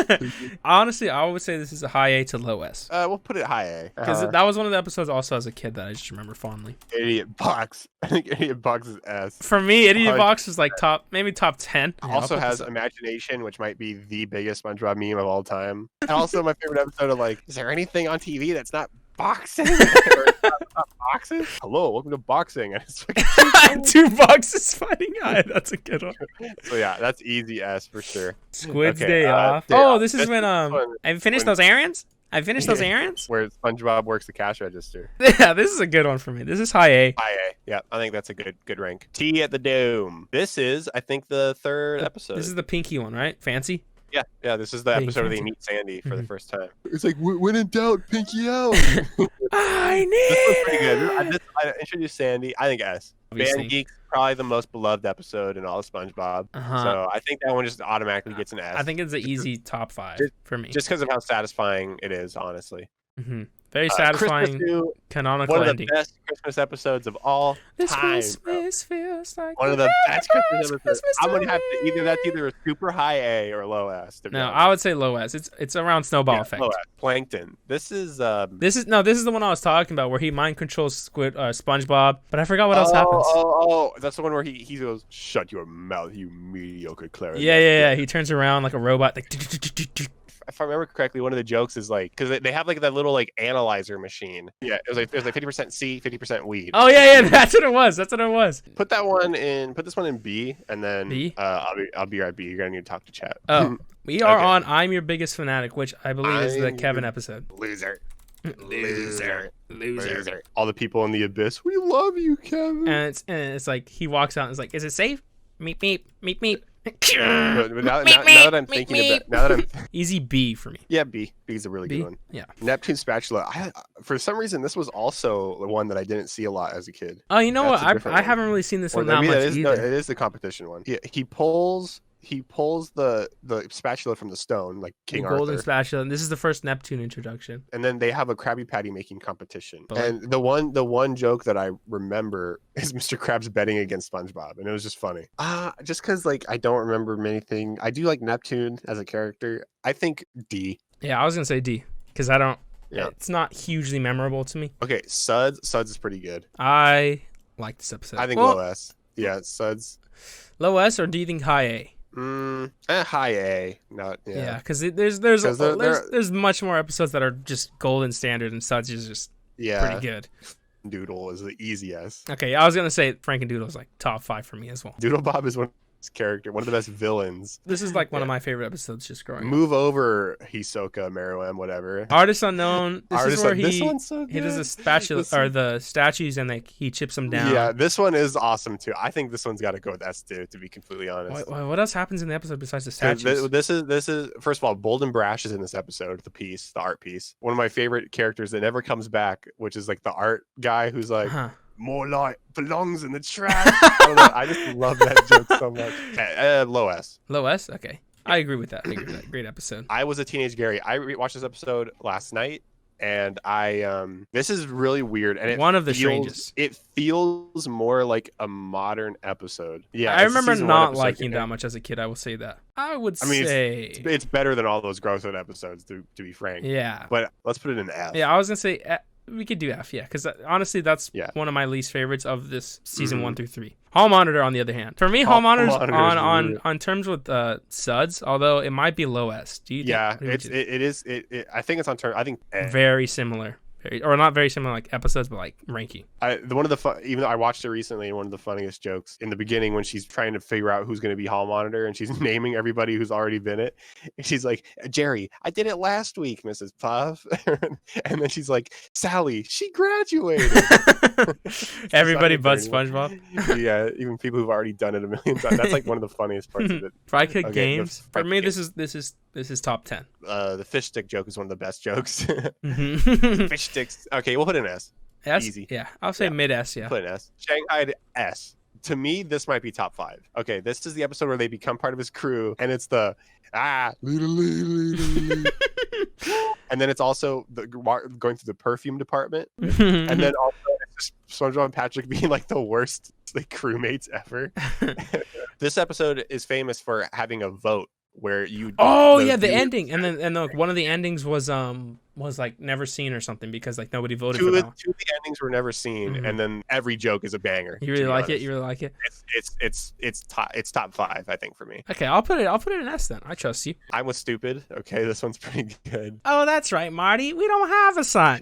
[SPEAKER 1] Honestly, I would say this is a high A to low S.
[SPEAKER 2] We'll put it high A.
[SPEAKER 1] Because that was one of the episodes also as a kid that I just remember fondly.
[SPEAKER 2] Idiot Box. I think Idiot Box is S.
[SPEAKER 1] For me, Idiot Box was like top 10.
[SPEAKER 2] Also has Imagination, which might be the biggest SpongeBob meme of all time. And also my favorite episode of like, is there anything on TV that's not boxing? Or not boxes? Hello, welcome to boxing. And it's like,
[SPEAKER 1] 2 boxes fighting. That's a good one.
[SPEAKER 2] So yeah, that's easy S for sure.
[SPEAKER 1] Squid's
[SPEAKER 2] Okay,
[SPEAKER 1] Day Off.
[SPEAKER 2] Day
[SPEAKER 1] Oh,
[SPEAKER 2] Off.
[SPEAKER 1] this is when I finished those errands.
[SPEAKER 2] Where SpongeBob works the cash register.
[SPEAKER 1] Yeah, this is a good one for me. This is high A.
[SPEAKER 2] High A. Yeah, I think that's a good rank. Tea at the Dome. This is, I think, the third episode.
[SPEAKER 1] This is the pinky one, right? Fancy?
[SPEAKER 2] Yeah, this is the episode where they
[SPEAKER 1] fancy.
[SPEAKER 2] meet Sandy for the first time.
[SPEAKER 5] It's like, when in doubt, pinky out.
[SPEAKER 1] I
[SPEAKER 2] This was pretty
[SPEAKER 1] need.
[SPEAKER 2] good. I introduced Sandy. I think S.
[SPEAKER 1] Obviously.
[SPEAKER 2] Band Geeks, probably the most beloved episode in all of SpongeBob. So I think that one just automatically gets an S.
[SPEAKER 1] I think it's an easy top 5 for me.
[SPEAKER 2] Just because of how satisfying it is, honestly.
[SPEAKER 1] Very
[SPEAKER 2] Christmas
[SPEAKER 1] satisfying,
[SPEAKER 2] 2,
[SPEAKER 1] canonical
[SPEAKER 2] one of the
[SPEAKER 1] ending.
[SPEAKER 2] best Christmas episodes of all
[SPEAKER 1] This
[SPEAKER 2] time. Bro.
[SPEAKER 1] Christmas feels like
[SPEAKER 2] One of the best Christmas episodes.
[SPEAKER 1] Christmas
[SPEAKER 2] I'm gonna
[SPEAKER 1] to
[SPEAKER 2] have to
[SPEAKER 1] me.
[SPEAKER 2] that's either a super high A or low S. To be
[SPEAKER 1] No,
[SPEAKER 2] honest.
[SPEAKER 1] I would say low S. It's around Snowball Effect.
[SPEAKER 2] Low S. Plankton. This is
[SPEAKER 1] This is the one I was talking about where he mind controls SpongeBob, but I forgot what else happens.
[SPEAKER 2] Oh, that's the one where he goes, "Shut your mouth, you mediocre clarinet."
[SPEAKER 1] Yeah. He turns around like a robot. Like,
[SPEAKER 2] If I remember correctly, one of the jokes is like, because they have like that little like analyzer machine. Yeah, it was like 50% C, 50% weed.
[SPEAKER 1] oh yeah, that's what it was.
[SPEAKER 2] Put this one in B, and then
[SPEAKER 1] B?
[SPEAKER 2] I'll be right B. You're gonna need to talk to chat.
[SPEAKER 1] Oh, we are
[SPEAKER 2] Okay.
[SPEAKER 1] on I'm Your Biggest Fanatic, which I believe is the
[SPEAKER 2] I'm
[SPEAKER 1] Kevin
[SPEAKER 2] your-
[SPEAKER 1] episode.
[SPEAKER 2] Loser.
[SPEAKER 1] Loser.
[SPEAKER 2] All the people in the abyss. We love you, Kevin.
[SPEAKER 1] And it's like he walks out and is like, "Is it safe? Meep meep meep meep."
[SPEAKER 2] But now that I'm thinking about, now that I'm
[SPEAKER 1] Easy B for me.
[SPEAKER 2] yeah, B is a really
[SPEAKER 1] B?
[SPEAKER 2] good one.
[SPEAKER 1] Yeah.
[SPEAKER 2] Neptune spatula. For some reason, this was also the one that I didn't see a lot as a kid.
[SPEAKER 1] Oh, you know
[SPEAKER 2] That's a
[SPEAKER 1] what?
[SPEAKER 2] different
[SPEAKER 1] I
[SPEAKER 2] one.
[SPEAKER 1] haven't really seen this one
[SPEAKER 2] Or
[SPEAKER 1] that
[SPEAKER 2] maybe
[SPEAKER 1] much
[SPEAKER 2] that is,
[SPEAKER 1] either.
[SPEAKER 2] it is the competition one. He pulls the spatula from the stone like King
[SPEAKER 1] The golden
[SPEAKER 2] Arthur.
[SPEAKER 1] spatula, and this is the first Neptune introduction.
[SPEAKER 2] And then they have a Krabby Patty making competition.
[SPEAKER 1] But-
[SPEAKER 2] And the one joke that I remember is Mr. Krabs betting against SpongeBob, and it was just funny. Just because like I don't remember many things. I do like Neptune as a character. I think D.
[SPEAKER 1] Yeah, I was gonna say D because I don't.
[SPEAKER 2] Yeah.
[SPEAKER 1] It's not hugely memorable to me.
[SPEAKER 2] Okay, Suds is pretty good.
[SPEAKER 1] I like this episode.
[SPEAKER 2] I think
[SPEAKER 1] Well,
[SPEAKER 2] low S. Yeah, Suds.
[SPEAKER 1] low S, or do you think high A?
[SPEAKER 2] High A. Not
[SPEAKER 1] Yeah,
[SPEAKER 2] yeah.
[SPEAKER 1] because there's
[SPEAKER 2] 'Cause
[SPEAKER 1] there's much more episodes that are just golden standard, and Suds is just
[SPEAKER 2] Yeah.
[SPEAKER 1] pretty good.
[SPEAKER 2] Doodle is the easiest.
[SPEAKER 1] Okay, I was gonna say Frankendoodle is like top 5 for me as well.
[SPEAKER 2] Doodle Bob is one of the best character, one of the best villains.
[SPEAKER 1] This is like one of my favorite episodes just growing up.
[SPEAKER 2] Move over, Hisoka, Meruem, whatever.
[SPEAKER 1] Artist Unknown. This is where
[SPEAKER 2] this one's so
[SPEAKER 1] he does
[SPEAKER 2] good.
[SPEAKER 1] the spatula
[SPEAKER 2] This
[SPEAKER 1] or the statues and like he chips them down.
[SPEAKER 2] Yeah, this one is awesome too. I think this one's got to go with S too, to be completely honest.
[SPEAKER 1] What else happens in the episode besides the
[SPEAKER 2] 'Cause
[SPEAKER 1] statues?
[SPEAKER 2] This is first of all, Bold and Brash is in this episode. The art piece. One of my favorite characters that never comes back, which is like the art guy who's like
[SPEAKER 1] Huh.
[SPEAKER 2] more light belongs in the trash. I don't know, I just love that joke so much. Low S.
[SPEAKER 1] Low S? Okay. I agree with that. Great episode.
[SPEAKER 2] I was a teenage Gary. I watched this episode last night, and this is really weird. And
[SPEAKER 1] One of the strangest.
[SPEAKER 2] It feels more like a modern episode. Yeah,
[SPEAKER 1] I
[SPEAKER 2] it's a
[SPEAKER 1] remember
[SPEAKER 2] season 1
[SPEAKER 1] not
[SPEAKER 2] episode.
[SPEAKER 1] liking that much as a kid. I will say that. I would
[SPEAKER 2] I mean,
[SPEAKER 1] say.
[SPEAKER 2] It's better than all those gross out episodes, to be frank.
[SPEAKER 1] Yeah.
[SPEAKER 2] But let's put it in F.
[SPEAKER 1] Yeah, I was gonna say we could do F, yeah, because honestly, that's
[SPEAKER 2] Yeah.
[SPEAKER 1] one of my least favorites of this season 1 through 3. Hall Monitor, on the other hand, for me, Hall
[SPEAKER 2] Hall
[SPEAKER 1] Monitor's
[SPEAKER 2] Monitor's really-
[SPEAKER 1] on terms with Suds, although it might be low S. Do you?
[SPEAKER 2] Yeah,
[SPEAKER 1] think,
[SPEAKER 2] it is. I think it's on turn. I think
[SPEAKER 1] very similar, or not very similar like episodes, but like ranking.
[SPEAKER 2] one of the fun, even though I watched it recently, one of the funniest jokes in the beginning when she's trying to figure out who's going to be Hall Monitor and she's naming everybody who's already been it. And she's like, Jerry, I did it last week, Mrs. Puff. And then she's like, Sally, she graduated.
[SPEAKER 1] Everybody
[SPEAKER 2] not
[SPEAKER 1] but
[SPEAKER 2] there anymore.
[SPEAKER 1] SpongeBob.
[SPEAKER 2] Yeah, even people who've already done it a million times. That's like one of the funniest parts of it.
[SPEAKER 1] Fry Cook
[SPEAKER 2] Okay,
[SPEAKER 1] Games.
[SPEAKER 2] the
[SPEAKER 1] For
[SPEAKER 2] Fry
[SPEAKER 1] me,
[SPEAKER 2] Cook
[SPEAKER 1] this is top 10.
[SPEAKER 2] The fish stick joke is one of the best jokes.
[SPEAKER 1] Mhm.
[SPEAKER 2] Fish sticks. Okay, we'll put an S.
[SPEAKER 1] S?
[SPEAKER 2] Easy.
[SPEAKER 1] Yeah, I'll say
[SPEAKER 2] Yeah.
[SPEAKER 1] mid S. Yeah.
[SPEAKER 2] Put an S. Shanghai S. To me, this might be top 5. Okay, this is the episode where they become part of his crew, and it's the and then it's also going through the perfume department, and then also it's just SpongeBob and Patrick being like the worst like crewmates ever. This episode is famous for having a vote where you.
[SPEAKER 1] Oh yeah, the ending, and then like one of the endings was like never seen or something because like nobody voted for that one.
[SPEAKER 2] Two of the endings were never seen,
[SPEAKER 1] Mhm.
[SPEAKER 2] and then every joke is a banger.
[SPEAKER 1] You
[SPEAKER 2] to
[SPEAKER 1] really
[SPEAKER 2] be
[SPEAKER 1] like it?
[SPEAKER 2] honest.
[SPEAKER 1] You really like it?
[SPEAKER 2] It's top 5, I think, for me.
[SPEAKER 1] Okay, I'll put it in S then. I trust you.
[SPEAKER 2] I was stupid. Okay, this one's pretty good.
[SPEAKER 1] Oh, that's right, Marty. We don't have a son.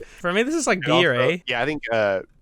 [SPEAKER 1] For me, this is like
[SPEAKER 2] And
[SPEAKER 1] B or
[SPEAKER 2] also-
[SPEAKER 1] A.
[SPEAKER 2] Yeah, I think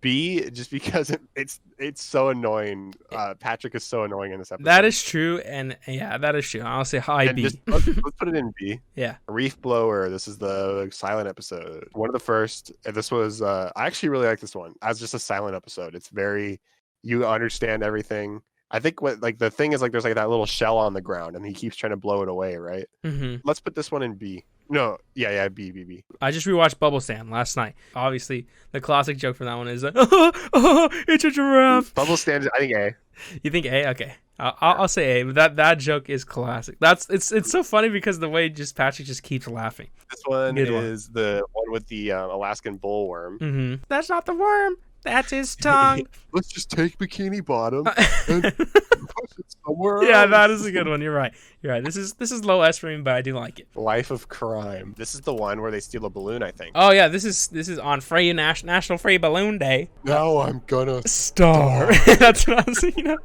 [SPEAKER 2] B, just because it's so annoying. Patrick is so annoying in this episode.
[SPEAKER 1] That is true, and yeah, that is true. I'll say high
[SPEAKER 2] And
[SPEAKER 1] B.
[SPEAKER 2] let's put it in B.
[SPEAKER 1] Yeah.
[SPEAKER 2] Reef Blower. This is the silent episode. One of the first. And this was. I actually really like this one as just a silent episode. It's very. You understand everything. I think what like the thing is like there's like that little shell on the ground and he keeps trying to blow it away, right?
[SPEAKER 1] Mm-hmm.
[SPEAKER 2] Let's put this one in B. No, yeah, B.
[SPEAKER 1] I just rewatched Bubble Stand last night. Obviously, the classic joke from that one is, oh, it's a giraffe.
[SPEAKER 2] Bubble stand, I think A.
[SPEAKER 1] You think A? Okay. I'll say A, but that joke is classic. It's so funny because the way Patrick just keeps laughing.
[SPEAKER 2] This one
[SPEAKER 1] Good one.
[SPEAKER 2] is the one with the Alaskan bullworm.
[SPEAKER 1] Mm-hmm. That's not the worm. That's his tongue.
[SPEAKER 5] Let's just take Bikini Bottom and push it somewhere
[SPEAKER 1] Yeah,
[SPEAKER 5] else.
[SPEAKER 1] that is a good one. You're right. This is low S for me, but I do like it.
[SPEAKER 2] Life of Crime. This is the one where they steal a balloon, I think.
[SPEAKER 1] Oh yeah, this is on Free National Free Balloon Day.
[SPEAKER 5] Now I'm gonna
[SPEAKER 1] Star. That's what I'm saying.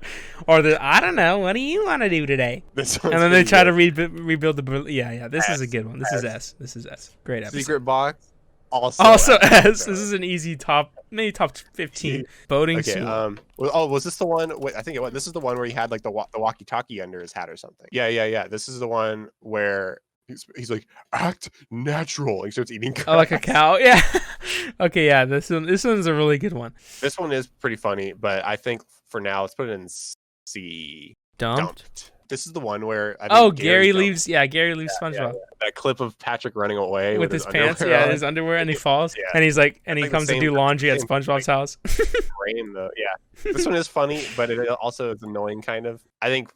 [SPEAKER 1] Or I don't know. What do you want to do today?
[SPEAKER 2] This
[SPEAKER 1] And
[SPEAKER 2] one's
[SPEAKER 1] then they
[SPEAKER 2] pretty
[SPEAKER 1] try
[SPEAKER 2] good.
[SPEAKER 1] to rebuild the balloon. Yeah. This is a
[SPEAKER 2] S,
[SPEAKER 1] good one. This is S. Great episode.
[SPEAKER 2] Secret box. Also
[SPEAKER 1] S. This is an easy maybe top 15 boating
[SPEAKER 2] Okay.
[SPEAKER 1] suit.
[SPEAKER 2] Was this the one? Wait, I think it was. This is the one where he had like the walkie-talkie under his hat or something. Yeah. This is the one where he's like, act natural. He starts eating grass.
[SPEAKER 1] Oh, like a cow. Yeah. Okay. Yeah. This one's a really good one.
[SPEAKER 2] This one is pretty funny, but I think for now let's put it in C.
[SPEAKER 1] Dumped.
[SPEAKER 2] This is the one where I think
[SPEAKER 1] Oh,
[SPEAKER 2] Gary
[SPEAKER 1] Gary
[SPEAKER 2] dumped
[SPEAKER 1] leaves. Yeah, Gary leaves SpongeBob
[SPEAKER 2] that clip of Patrick running away
[SPEAKER 1] with his pants.
[SPEAKER 2] underwear
[SPEAKER 1] Yeah,
[SPEAKER 2] on.
[SPEAKER 1] his underwear, and he falls.
[SPEAKER 2] Yeah.
[SPEAKER 1] And he's like, and he
[SPEAKER 2] It's like the
[SPEAKER 1] comes to
[SPEAKER 2] same-
[SPEAKER 1] do laundry at
[SPEAKER 2] same,
[SPEAKER 1] SpongeBob's house.
[SPEAKER 2] Frame though. Yeah, this one is funny, but it also is annoying kind of. I think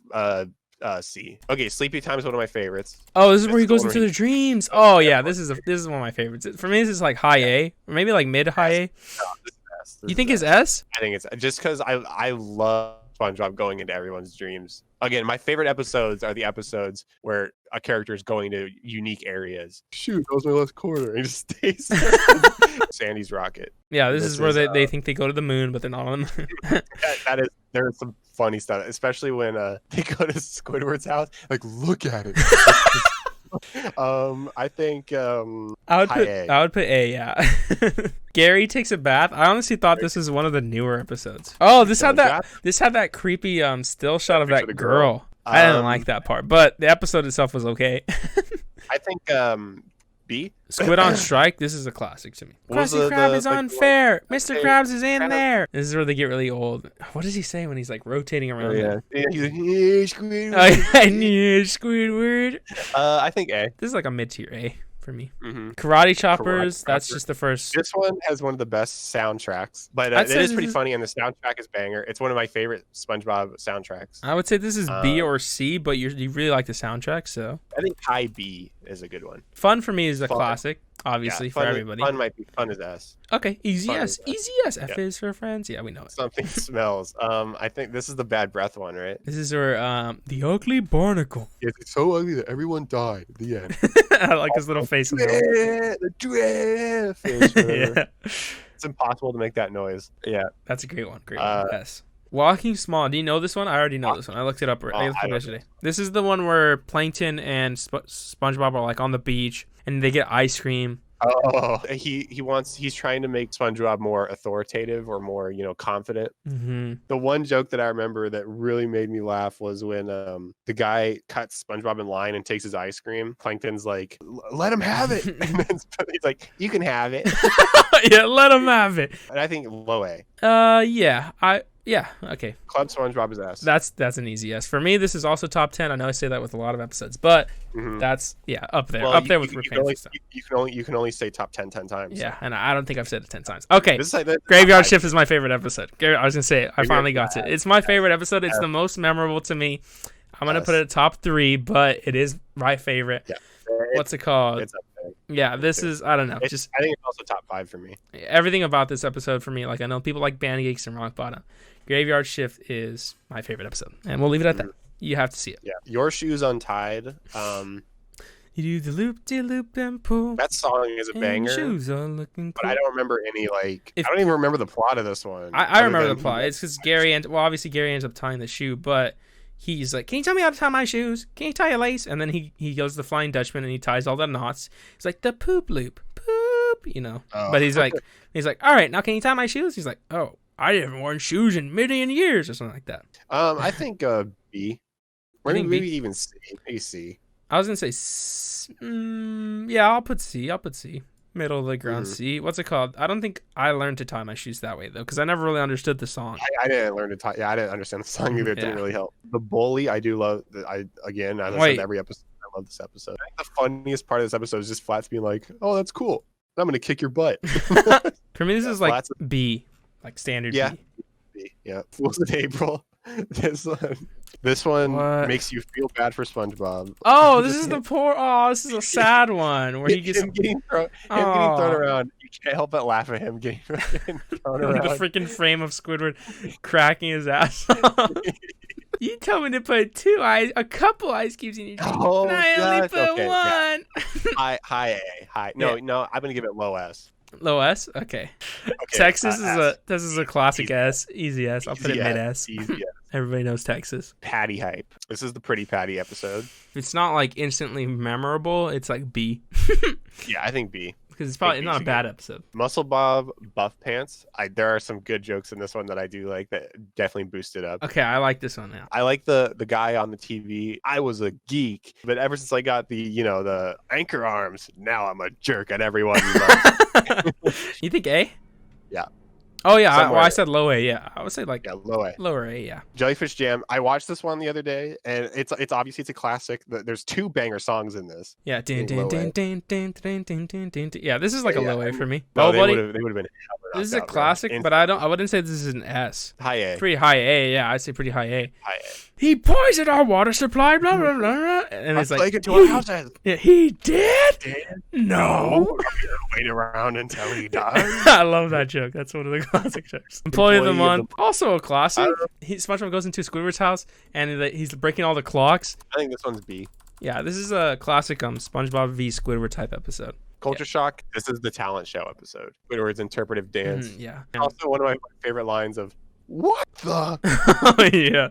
[SPEAKER 2] C. Okay, Sleepy Time is one of my favorites.
[SPEAKER 1] Oh, this is where he
[SPEAKER 2] This is
[SPEAKER 1] goes
[SPEAKER 2] the one
[SPEAKER 1] into the dreams. Oh yeah, this is one of my favorites. For me, this is like high A, or maybe like mid high A.
[SPEAKER 2] No, this is S. This
[SPEAKER 1] You
[SPEAKER 2] is
[SPEAKER 1] think it's
[SPEAKER 2] S.
[SPEAKER 1] S?
[SPEAKER 2] I think it's just because I love SpongeBob going into everyone's dreams. Again, my favorite episodes are the episodes where a character is going to unique areas.
[SPEAKER 5] shoot. That was my last quarter.
[SPEAKER 2] He just stays. Sandy's rocket.
[SPEAKER 1] Yeah, this
[SPEAKER 2] This
[SPEAKER 1] is where
[SPEAKER 2] is,
[SPEAKER 1] they think they go to the moon, but they're not on the moon.
[SPEAKER 2] That is, there's some funny stuff, especially when they go to Squidward's house.
[SPEAKER 5] Like, look at it.
[SPEAKER 2] I think
[SPEAKER 1] I would
[SPEAKER 2] high
[SPEAKER 1] put
[SPEAKER 2] A.
[SPEAKER 1] I would put A. Yeah. Gary takes a bath. I honestly thought this was one of the newer episodes. Oh, this had that creepy still shot of
[SPEAKER 2] Picture
[SPEAKER 1] that
[SPEAKER 2] the
[SPEAKER 1] girl.
[SPEAKER 2] girl.
[SPEAKER 1] I didn't like that part, but the episode itself was okay.
[SPEAKER 2] I think B.
[SPEAKER 1] Squid on Strike. This is a classic to me.
[SPEAKER 2] What was
[SPEAKER 1] Krusty
[SPEAKER 2] the-
[SPEAKER 1] Krab
[SPEAKER 2] the-
[SPEAKER 1] is
[SPEAKER 2] like,
[SPEAKER 1] unfair. Mr.
[SPEAKER 2] Hey,
[SPEAKER 1] Krabs is in
[SPEAKER 2] Krab.
[SPEAKER 1] there. This is where they get really old. What does he say when he's like rotating around?
[SPEAKER 2] Yeah.
[SPEAKER 1] there?
[SPEAKER 2] He's like, "Yeah, Squidward."
[SPEAKER 1] Oh, yeah, yeah, Squidward.
[SPEAKER 2] I think A.
[SPEAKER 1] This is like a mid-tier A for me.
[SPEAKER 2] Mm-hmm.
[SPEAKER 1] Karate Choppers.
[SPEAKER 2] Karate
[SPEAKER 1] That's
[SPEAKER 2] Chopper.
[SPEAKER 1] just the first.
[SPEAKER 2] This one has one of the best soundtracks, but
[SPEAKER 1] I'd
[SPEAKER 2] it
[SPEAKER 1] say
[SPEAKER 2] is
[SPEAKER 1] this
[SPEAKER 2] pretty
[SPEAKER 1] is-
[SPEAKER 2] funny, and the soundtrack is banger. It's one of my favorite SpongeBob soundtracks.
[SPEAKER 1] I would say this is B
[SPEAKER 2] Um,
[SPEAKER 1] or C, but you really like the soundtrack, so
[SPEAKER 2] I think high B is a good one.
[SPEAKER 1] Fun for me is a
[SPEAKER 2] Fun.
[SPEAKER 1] classic, obviously
[SPEAKER 2] Yeah,
[SPEAKER 1] for
[SPEAKER 2] fun,
[SPEAKER 1] everybody.
[SPEAKER 2] Fun is S.
[SPEAKER 1] Okay, easy
[SPEAKER 2] Fun
[SPEAKER 1] yes,
[SPEAKER 2] is S.
[SPEAKER 1] easy yes. F
[SPEAKER 2] Yeah.
[SPEAKER 1] is for friends. Yeah, we know it.
[SPEAKER 2] Something smells. I think this is the bad breath one, right?
[SPEAKER 1] This is where the ugly barnacle.
[SPEAKER 5] It's so ugly that everyone died. The end.
[SPEAKER 1] I like his little face in the middle.
[SPEAKER 2] The draft fish, whatever.
[SPEAKER 1] Yeah,
[SPEAKER 2] It's impossible to make that noise. Yeah.
[SPEAKER 1] that's a great one. Great one. Yes. Walking Small. Do you know this one? I already know this one. I looked it up. I looked it
[SPEAKER 2] I
[SPEAKER 1] up
[SPEAKER 2] don't
[SPEAKER 1] yesterday. This is the one where Plankton and SpongeBob are like on the beach and they get ice cream.
[SPEAKER 2] Oh, he's trying to make SpongeBob more authoritative or more, confident.
[SPEAKER 1] Mm-hmm.
[SPEAKER 2] The one joke that I remember that really made me laugh was when the guy cuts SpongeBob in line and takes his ice cream. Plankton's like, "Let him have it," and then he's like, "You can have it."
[SPEAKER 1] Yeah, let him have it.
[SPEAKER 2] And I think low A.
[SPEAKER 1] Yeah. Okay.
[SPEAKER 2] Club SpongeBob is S.
[SPEAKER 1] That's an easy yes. For me, this is also top 10. I know I say that with a lot of episodes, but
[SPEAKER 2] Mhm.
[SPEAKER 1] that's up there.
[SPEAKER 2] Well,
[SPEAKER 1] up there
[SPEAKER 2] you-
[SPEAKER 1] with
[SPEAKER 2] you
[SPEAKER 1] Rick
[SPEAKER 2] can only,
[SPEAKER 1] stuff.
[SPEAKER 2] you can only say top 10 times.
[SPEAKER 1] Yeah, and I don't think I've said it 10 times. Okay.
[SPEAKER 2] This is like the
[SPEAKER 1] Graveyard
[SPEAKER 2] top
[SPEAKER 1] Shift is my favorite episode. I was gonna say it. I finally got to it. It's my favorite episode. It's the most memorable to me. I'm gonna put it at top 3, but it is my favorite.
[SPEAKER 2] Yeah.
[SPEAKER 1] What's it called?
[SPEAKER 2] It's up there.
[SPEAKER 1] Yeah, this is I don't know.
[SPEAKER 2] I
[SPEAKER 1] Just
[SPEAKER 2] think it's also top 5 for me.
[SPEAKER 1] everything about this episode for me. Like I know people like Pancakes and Rock Bottom. Graveyard Shift is my favorite episode, and we'll leave it at that. You have to see it.
[SPEAKER 2] Yeah. Your Shoes Untied.
[SPEAKER 1] You do the loop, de loop, and pull.
[SPEAKER 2] That song is a
[SPEAKER 1] and
[SPEAKER 2] banger.
[SPEAKER 1] Shoes are looking
[SPEAKER 2] But
[SPEAKER 1] cool.
[SPEAKER 2] I don't remember any I
[SPEAKER 1] If-
[SPEAKER 2] don't even remember the plot of this one.
[SPEAKER 1] I
[SPEAKER 2] other
[SPEAKER 1] remember
[SPEAKER 2] than-
[SPEAKER 1] the plot. It's because obviously Gary ends up tying the shoe, but he's like, "Can you tell me how to tie my shoes? Can you tie a lace?" And then he goes to the Flying Dutchman and he ties all the knots. He's like, "The poop loop, poop,"
[SPEAKER 2] Oh.
[SPEAKER 1] But he's like, "All right, now can you tie my shoes?" He's like, "Oh, I haven't worn shoes in a million years," or something like that.
[SPEAKER 2] I think B. Or
[SPEAKER 1] think
[SPEAKER 2] maybe
[SPEAKER 1] B?
[SPEAKER 2] even C. Maybe C.
[SPEAKER 1] I was gonna say, yeah, I'll put C. Middle of the ground
[SPEAKER 2] Mhm.
[SPEAKER 1] C. What's it called? I don't think I learned to tie my shoes that way though, because I never really understood the song.
[SPEAKER 2] I didn't learn to tie. Yeah, I didn't understand the song either. It
[SPEAKER 1] Yeah.
[SPEAKER 2] didn't really help. The Bully, I do love. I
[SPEAKER 1] Wait.
[SPEAKER 2] listen to every episode. I love this episode. I think the funniest part of this episode is just Flats being like, "Oh, that's cool. I'm gonna kick your butt."
[SPEAKER 1] For me, this is like
[SPEAKER 2] Flats-
[SPEAKER 1] B, like standard
[SPEAKER 2] Yeah.
[SPEAKER 1] B.
[SPEAKER 2] Yeah, Fools in April. This one
[SPEAKER 1] What?
[SPEAKER 2] makes you feel bad for SpongeBob.
[SPEAKER 1] Oh, this is the poor. Oh, this is a sad one where he gets
[SPEAKER 2] him getting thrown around. You can't help but laugh at him getting thrown around.
[SPEAKER 1] the freaking frame of Squidward cracking his ass. You told me to put a couple ice cubes in your drink,
[SPEAKER 2] Oh,
[SPEAKER 1] and I only
[SPEAKER 2] gosh,
[SPEAKER 1] put
[SPEAKER 2] okay, yeah.
[SPEAKER 1] one.
[SPEAKER 2] High A. High. No, I'm gonna give it low S.
[SPEAKER 1] Low S. Okay. Texas is a classic
[SPEAKER 2] Easy
[SPEAKER 1] S. Easy S. I'll put it mid S.
[SPEAKER 2] Easy S.
[SPEAKER 1] Everybody knows Texas.
[SPEAKER 2] Patty hype. This is the Pretty Patty episode.
[SPEAKER 1] If it's not like instantly memorable, it's like B.
[SPEAKER 2] Yeah, I think B.
[SPEAKER 1] Because it's probably
[SPEAKER 2] B's
[SPEAKER 1] not a
[SPEAKER 2] again.
[SPEAKER 1] bad episode.
[SPEAKER 2] Muscle Bob Buff Pants. There are some good jokes in this one that I do like that definitely boost it up.
[SPEAKER 1] Okay, I like this one now.
[SPEAKER 2] I like the guy on the TV. I was a geek, but ever since I got the anchor arms, now I'm a jerk at everyone.
[SPEAKER 1] You think A?
[SPEAKER 2] Yeah.
[SPEAKER 1] Oh yeah,
[SPEAKER 2] Somewhere.
[SPEAKER 1] I said low A. Yeah, I would say like
[SPEAKER 2] Yeah, low A.
[SPEAKER 1] lower A. Yeah.
[SPEAKER 2] Jellyfish Jam. I watched this one the other day, and it's obviously it's a classic. There's 2 banger songs in this.
[SPEAKER 1] Yeah.
[SPEAKER 2] think low A.
[SPEAKER 1] Yeah, this is like a
[SPEAKER 2] Yeah,
[SPEAKER 1] low A for me.
[SPEAKER 2] No,
[SPEAKER 1] Oh,
[SPEAKER 2] they
[SPEAKER 1] buddy,
[SPEAKER 2] would have been.
[SPEAKER 1] this is a classic, but I wouldn't say this is an S.
[SPEAKER 2] High A.
[SPEAKER 1] Pretty high A. Yeah, I'd say pretty high A.
[SPEAKER 2] High A.
[SPEAKER 1] He poisoned our water supply. Blah blah blah. blah. And it's like
[SPEAKER 2] into our houses.
[SPEAKER 1] Yeah, he did. No.
[SPEAKER 2] Wait around until he dies.
[SPEAKER 1] I love that joke. That's one of the classic jokes. Employee of the
[SPEAKER 2] Employee of
[SPEAKER 1] month, also a classic. SpongeBob goes into Squidward's house and he's breaking all the clocks.
[SPEAKER 2] I think this one's B.
[SPEAKER 1] Yeah, this is a classic SpongeBob v Squidward type episode.
[SPEAKER 2] Culture Shock. This is the talent show episode. Squidward's interpretive dance.
[SPEAKER 1] Yeah.
[SPEAKER 2] Also, one of my favorite lines of "What the."
[SPEAKER 1] Oh yeah.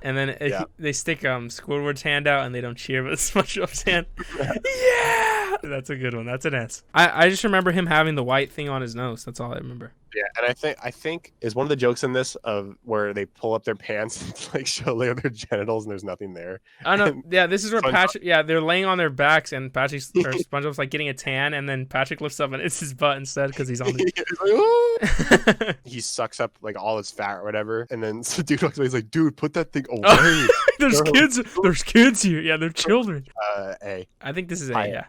[SPEAKER 1] And then
[SPEAKER 2] Yeah.
[SPEAKER 1] they stick Squidward's hand out and they don't cheer, but SpongeBob's hand. Yeah, that's a good one. That's an S. I just remember him having the white thing on his nose. That's all I remember.
[SPEAKER 2] Yeah, and I think is one of the jokes in this of where they pull up their pants and like show their genitals and there's nothing there.
[SPEAKER 1] I know. Yeah, this is where
[SPEAKER 2] SpongeBob-
[SPEAKER 1] Patrick. Yeah, they're laying on their backs and SpongeBob's like getting a tan, and then Patrick lifts up and it's his butt instead because he's on the.
[SPEAKER 2] He's like, "Oh." He sucks up like all his fat or whatever, and then so dude walks away. He's like, "Dude, put that thing away."
[SPEAKER 1] There's
[SPEAKER 2] No.
[SPEAKER 1] kids. There's kids here. Yeah, they're children.
[SPEAKER 2] A.
[SPEAKER 1] I think this is A.
[SPEAKER 2] High A.
[SPEAKER 1] Yeah.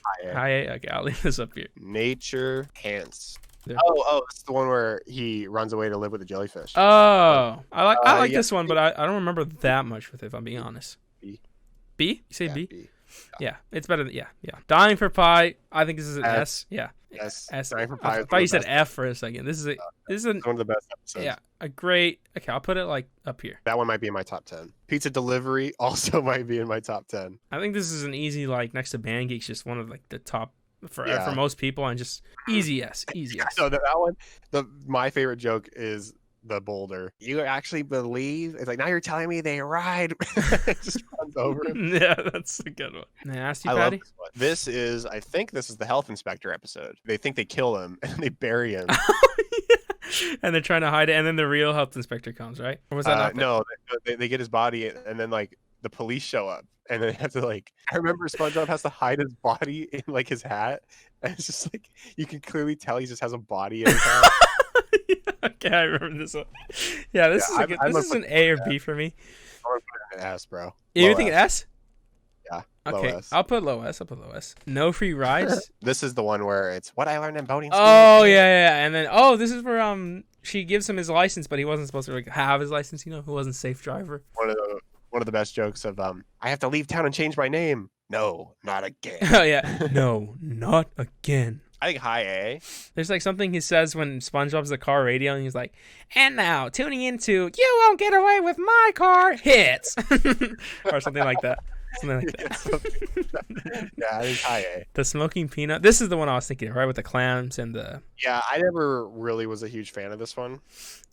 [SPEAKER 2] High A.
[SPEAKER 1] High A. Okay, I'll leave this up here.
[SPEAKER 2] Nature Pants.
[SPEAKER 1] There.
[SPEAKER 2] Oh, it's the one where he runs away to live with the jellyfish.
[SPEAKER 1] Oh, I like
[SPEAKER 2] yeah.
[SPEAKER 1] this one, but I don't remember that much with it, if I'm being honest.
[SPEAKER 2] B.
[SPEAKER 1] B? You say
[SPEAKER 2] Yeah,
[SPEAKER 1] B?
[SPEAKER 2] B.
[SPEAKER 1] Yeah, it's better than, yeah. Dying for Pie, I think this is an
[SPEAKER 2] S.
[SPEAKER 1] S. Yeah.
[SPEAKER 2] Yes.
[SPEAKER 1] S.
[SPEAKER 2] Dying for
[SPEAKER 1] I
[SPEAKER 2] Pie is
[SPEAKER 1] thought you
[SPEAKER 2] one
[SPEAKER 1] said
[SPEAKER 2] of the
[SPEAKER 1] F for a second. This is
[SPEAKER 2] best- one of the best episodes.
[SPEAKER 1] yeah, a great, okay, I'll put it like up here.
[SPEAKER 2] That one might be in my top 10. Pizza Delivery also might be in my top 10.
[SPEAKER 1] I think this is an easy, like, next to Band Geeks, just one of like the top for
[SPEAKER 2] Yeah.
[SPEAKER 1] most people, and just easy S. Easy S.
[SPEAKER 2] So that one, my favorite joke is the boulder. You actually believe? It's like, now you're telling me they ride. It just runs over him.
[SPEAKER 1] Yeah, that's a good one. Nasty
[SPEAKER 2] I love
[SPEAKER 1] Patty?
[SPEAKER 2] this one. I think this is the health inspector episode. They think they kill him and they bury him.
[SPEAKER 1] And they're trying to hide it, and then the real health inspector comes, right? Or was that not
[SPEAKER 2] No, they get his body and then like the police show up and then they have to like, I remember SpongeBob has to hide his body in like his hat. And it's just like, you can clearly tell he just has a body in his hat.
[SPEAKER 1] Okay, I remember this one. Yeah, this
[SPEAKER 2] Yeah,
[SPEAKER 1] is
[SPEAKER 2] I'm
[SPEAKER 1] this is an A or B for me.
[SPEAKER 2] I'm gonna put it in an S, bro.
[SPEAKER 1] You
[SPEAKER 2] Low
[SPEAKER 1] think an
[SPEAKER 2] S.
[SPEAKER 1] S?
[SPEAKER 2] Yeah. Low
[SPEAKER 1] Okay,
[SPEAKER 2] S.
[SPEAKER 1] I'll put low S. No free rides.
[SPEAKER 2] This is the one where it's what I learned in boating school.
[SPEAKER 1] Oh yeah, and then this is where she gives him his license, but he wasn't supposed to like have his license. You know, who wasn't safe driver.
[SPEAKER 2] One of the best jokes of I have to leave town and change my name. No, not again.
[SPEAKER 1] Oh yeah, no, not again.
[SPEAKER 2] I think high A.
[SPEAKER 1] There's like something he says when SpongeBob's the car radio, and he's like, "And now tuning into You Won't Get Away with My Car hits," or something like that. Something like that.
[SPEAKER 2] Yeah, I think high A.
[SPEAKER 1] The smoking peanut. This is the one I was thinking of, right? With the clams and the.
[SPEAKER 2] Yeah, I never really was a huge fan of this one.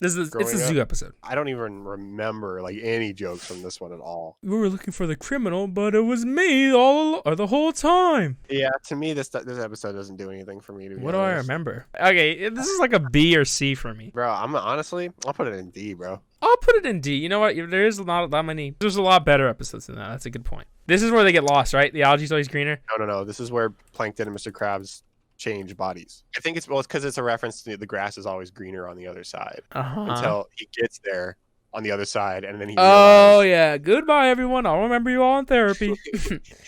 [SPEAKER 1] It's a
[SPEAKER 2] Growing
[SPEAKER 1] zoo episode.
[SPEAKER 2] I don't even remember like any jokes from this one at all.
[SPEAKER 1] We were looking for the criminal, but it was me the whole time.
[SPEAKER 2] Yeah, to me this episode doesn't do anything for me. To be
[SPEAKER 1] What do I
[SPEAKER 2] honest.
[SPEAKER 1] remember? Okay, this is like a B or C for me.
[SPEAKER 2] Bro, I'll put it in D, bro.
[SPEAKER 1] I'll put it in D. You know what? There's not that many. There's a lot better episodes than that. That's a good point. This is where they get lost, right? The algae's always greener.
[SPEAKER 2] No. This is where Plankton and Mr. Krabs change bodies. I think it's because it's a reference to the grass is always greener on the other side
[SPEAKER 1] Uh-huh.
[SPEAKER 2] until he gets there on the other side, and then he
[SPEAKER 1] Oh
[SPEAKER 2] realized,
[SPEAKER 1] yeah. Goodbye, everyone. I'll remember you all in therapy.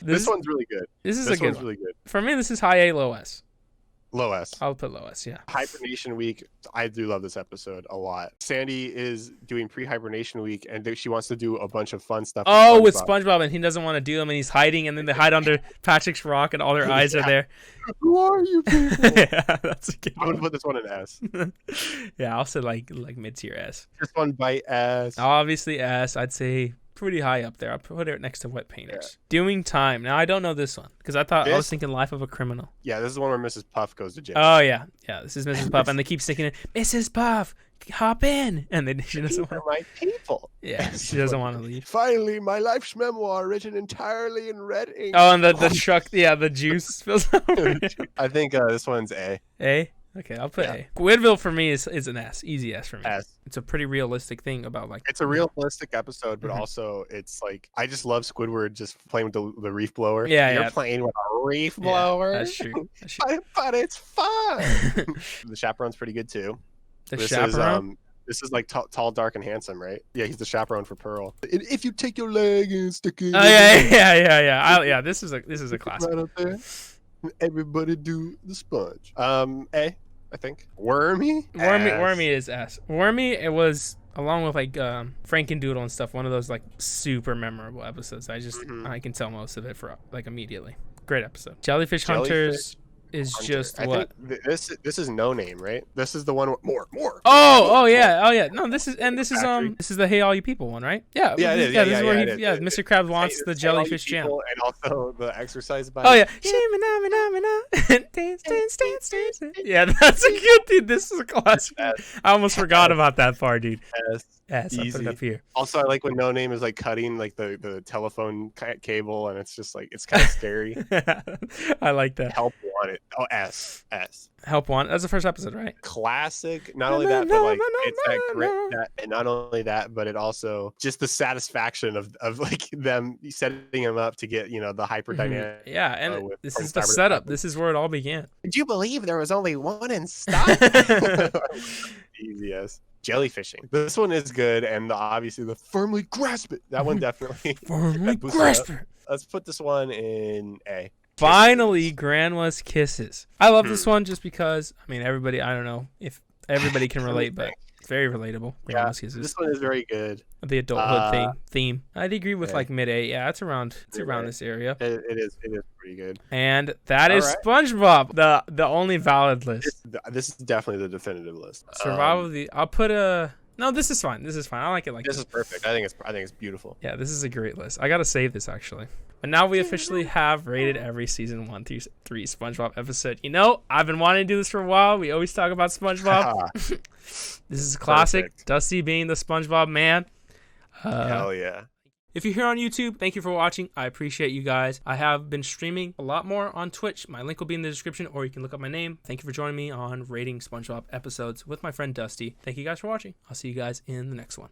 [SPEAKER 2] this one's really good.
[SPEAKER 1] This is
[SPEAKER 2] This
[SPEAKER 1] a good
[SPEAKER 2] one's
[SPEAKER 1] one.
[SPEAKER 2] really good.
[SPEAKER 1] For me, this is high A, low S.
[SPEAKER 2] Low S.
[SPEAKER 1] I'll put low S. Yeah.
[SPEAKER 2] Hibernation week. I do love this episode a lot. Sandy is doing pre-hibernation week, and she wants to do a bunch of fun stuff.
[SPEAKER 1] Oh, with SpongeBob, and he doesn't want to do them, and he's hiding, and then they hide under Patrick's rock, and all their eyes are there.
[SPEAKER 5] Who are you people?
[SPEAKER 1] Yeah, that's a good
[SPEAKER 2] I'm gonna
[SPEAKER 1] one.
[SPEAKER 2] put this one in S.
[SPEAKER 1] Yeah, I'll say like mid-tier S.
[SPEAKER 2] This one bite S.
[SPEAKER 1] Obviously S. I'd say pretty high up there. I'll put it next to Wet Painters. Doing time. Now I don't know this one because I was
[SPEAKER 2] This-
[SPEAKER 1] thinking Life of a Criminal.
[SPEAKER 2] Yeah, this is the one where Mrs. Puff goes to jail.
[SPEAKER 1] Oh yeah, this is Mrs. Puff, and they keep singing it. Mrs. Puff, hop in, and then she doesn't
[SPEAKER 2] These are
[SPEAKER 1] want.
[SPEAKER 2] my people.
[SPEAKER 1] Yeah, she doesn't want to leave.
[SPEAKER 5] Finally, my life's memoir written entirely in red ink.
[SPEAKER 1] Oh, and the truck, the juice spills over.
[SPEAKER 2] I think this one's A.
[SPEAKER 1] A. Okay, I'll put
[SPEAKER 2] Yeah.
[SPEAKER 1] A. Squidville for me is an S, easy S for me.
[SPEAKER 2] S.
[SPEAKER 1] It's a pretty realistic thing about like.
[SPEAKER 2] It's a realistic episode, but
[SPEAKER 1] Mhm.
[SPEAKER 2] also it's like I just love Squidward just playing with the reef blower.
[SPEAKER 1] Yeah,
[SPEAKER 2] You're
[SPEAKER 1] yeah.
[SPEAKER 2] playing with a reef
[SPEAKER 1] Yeah,
[SPEAKER 2] blower.
[SPEAKER 1] that's true. That's true.
[SPEAKER 2] But it's fun. The chaperone's pretty good too.
[SPEAKER 1] The
[SPEAKER 2] This
[SPEAKER 1] chaperone.
[SPEAKER 2] is this is like tall, dark, and handsome, right? Yeah, he's the chaperone for Pearl.
[SPEAKER 5] And if you take your leg and stick it
[SPEAKER 1] Oh yeah. This is a classic.
[SPEAKER 5] right up there, everybody do the sponge.
[SPEAKER 2] A, I think. Wormy.
[SPEAKER 1] Wormy is S. Wormy, it was along with like Frankendoodle and stuff. One of those like super memorable episodes. I can tell most of it for like immediately. Great episode. Jellyfish Hunters is just
[SPEAKER 2] I
[SPEAKER 1] what?
[SPEAKER 2] think this is No Name, right? This is the one with more.
[SPEAKER 1] Oh yeah. No, this is
[SPEAKER 2] Patrick.
[SPEAKER 1] this is the Hey All You People one, right? Yeah.
[SPEAKER 2] Yeah, it is.
[SPEAKER 1] Yeah, this
[SPEAKER 2] Yeah,
[SPEAKER 1] is where
[SPEAKER 2] yeah,
[SPEAKER 1] he,
[SPEAKER 2] it is.
[SPEAKER 1] yeah,
[SPEAKER 2] It is.
[SPEAKER 1] Mr. Krabs wants the
[SPEAKER 2] It's All You
[SPEAKER 1] jellyfish jam.
[SPEAKER 2] People and also the exercise bike.
[SPEAKER 1] Oh yeah. Dance. Yeah, that's a good dude. This is a classic.
[SPEAKER 2] S.
[SPEAKER 1] I almost forgot about that part, dude.
[SPEAKER 2] S.
[SPEAKER 1] S. I put it
[SPEAKER 2] Easy.
[SPEAKER 1] up here.
[SPEAKER 2] Also, I like when No Name is like cutting like the telephone cable, and it's just like it's kind of scary.
[SPEAKER 1] I like that.
[SPEAKER 2] Help Wanted. Oh, S.
[SPEAKER 1] Help One. That's the first episode, right?
[SPEAKER 2] Classic. Not only that, but like it's that grit. And not only that, but it also just the satisfaction of like them setting him up to get the hyperdynamic.
[SPEAKER 1] Yeah, and
[SPEAKER 2] with
[SPEAKER 1] this
[SPEAKER 2] Prince
[SPEAKER 1] is the
[SPEAKER 2] Albert
[SPEAKER 1] setup.
[SPEAKER 2] Albert.
[SPEAKER 1] This is where it all began.
[SPEAKER 2] Did you believe there was only one in stock? Easy as jellyfishing. This one is good, and obviously the firmly grasp it. That one definitely. that boosted it up. Let's put this one in A.
[SPEAKER 1] Finally, Grandma's Kisses. I love this one just because, I mean, everybody, I don't know if everybody can relate, but it's very relatable. Grandma's Kisses.
[SPEAKER 2] This one is very good.
[SPEAKER 1] The adulthood theme. I'd agree with
[SPEAKER 2] yeah.
[SPEAKER 1] like mid A. Yeah, it's around
[SPEAKER 2] Mid-A.
[SPEAKER 1] this area.
[SPEAKER 2] It is pretty good.
[SPEAKER 1] And that is
[SPEAKER 2] All
[SPEAKER 1] SpongeBob, the only valid list.
[SPEAKER 2] This is definitely the definitive list.
[SPEAKER 1] Survival of the. I'll put a. No, this is fine. This is fine. I like it like
[SPEAKER 2] This
[SPEAKER 1] this.
[SPEAKER 2] is perfect. I think it's beautiful.
[SPEAKER 1] Yeah, this is a great list. I gotta save this actually. But now we officially have rated every season 1 through 3 SpongeBob episode. I've been wanting to do this for a while. We always talk about SpongeBob. This is a classic.
[SPEAKER 2] Perfect.
[SPEAKER 1] Dusty being the SpongeBob man.
[SPEAKER 2] Hell yeah.
[SPEAKER 1] If you're here on YouTube, thank you for watching. I appreciate you guys. I have been streaming a lot more on Twitch. My link will be in the description, or you can look up my name. Thank you for joining me on rating SpongeBob episodes with my friend Dusty. Thank you guys for watching. I'll see you guys in the next one.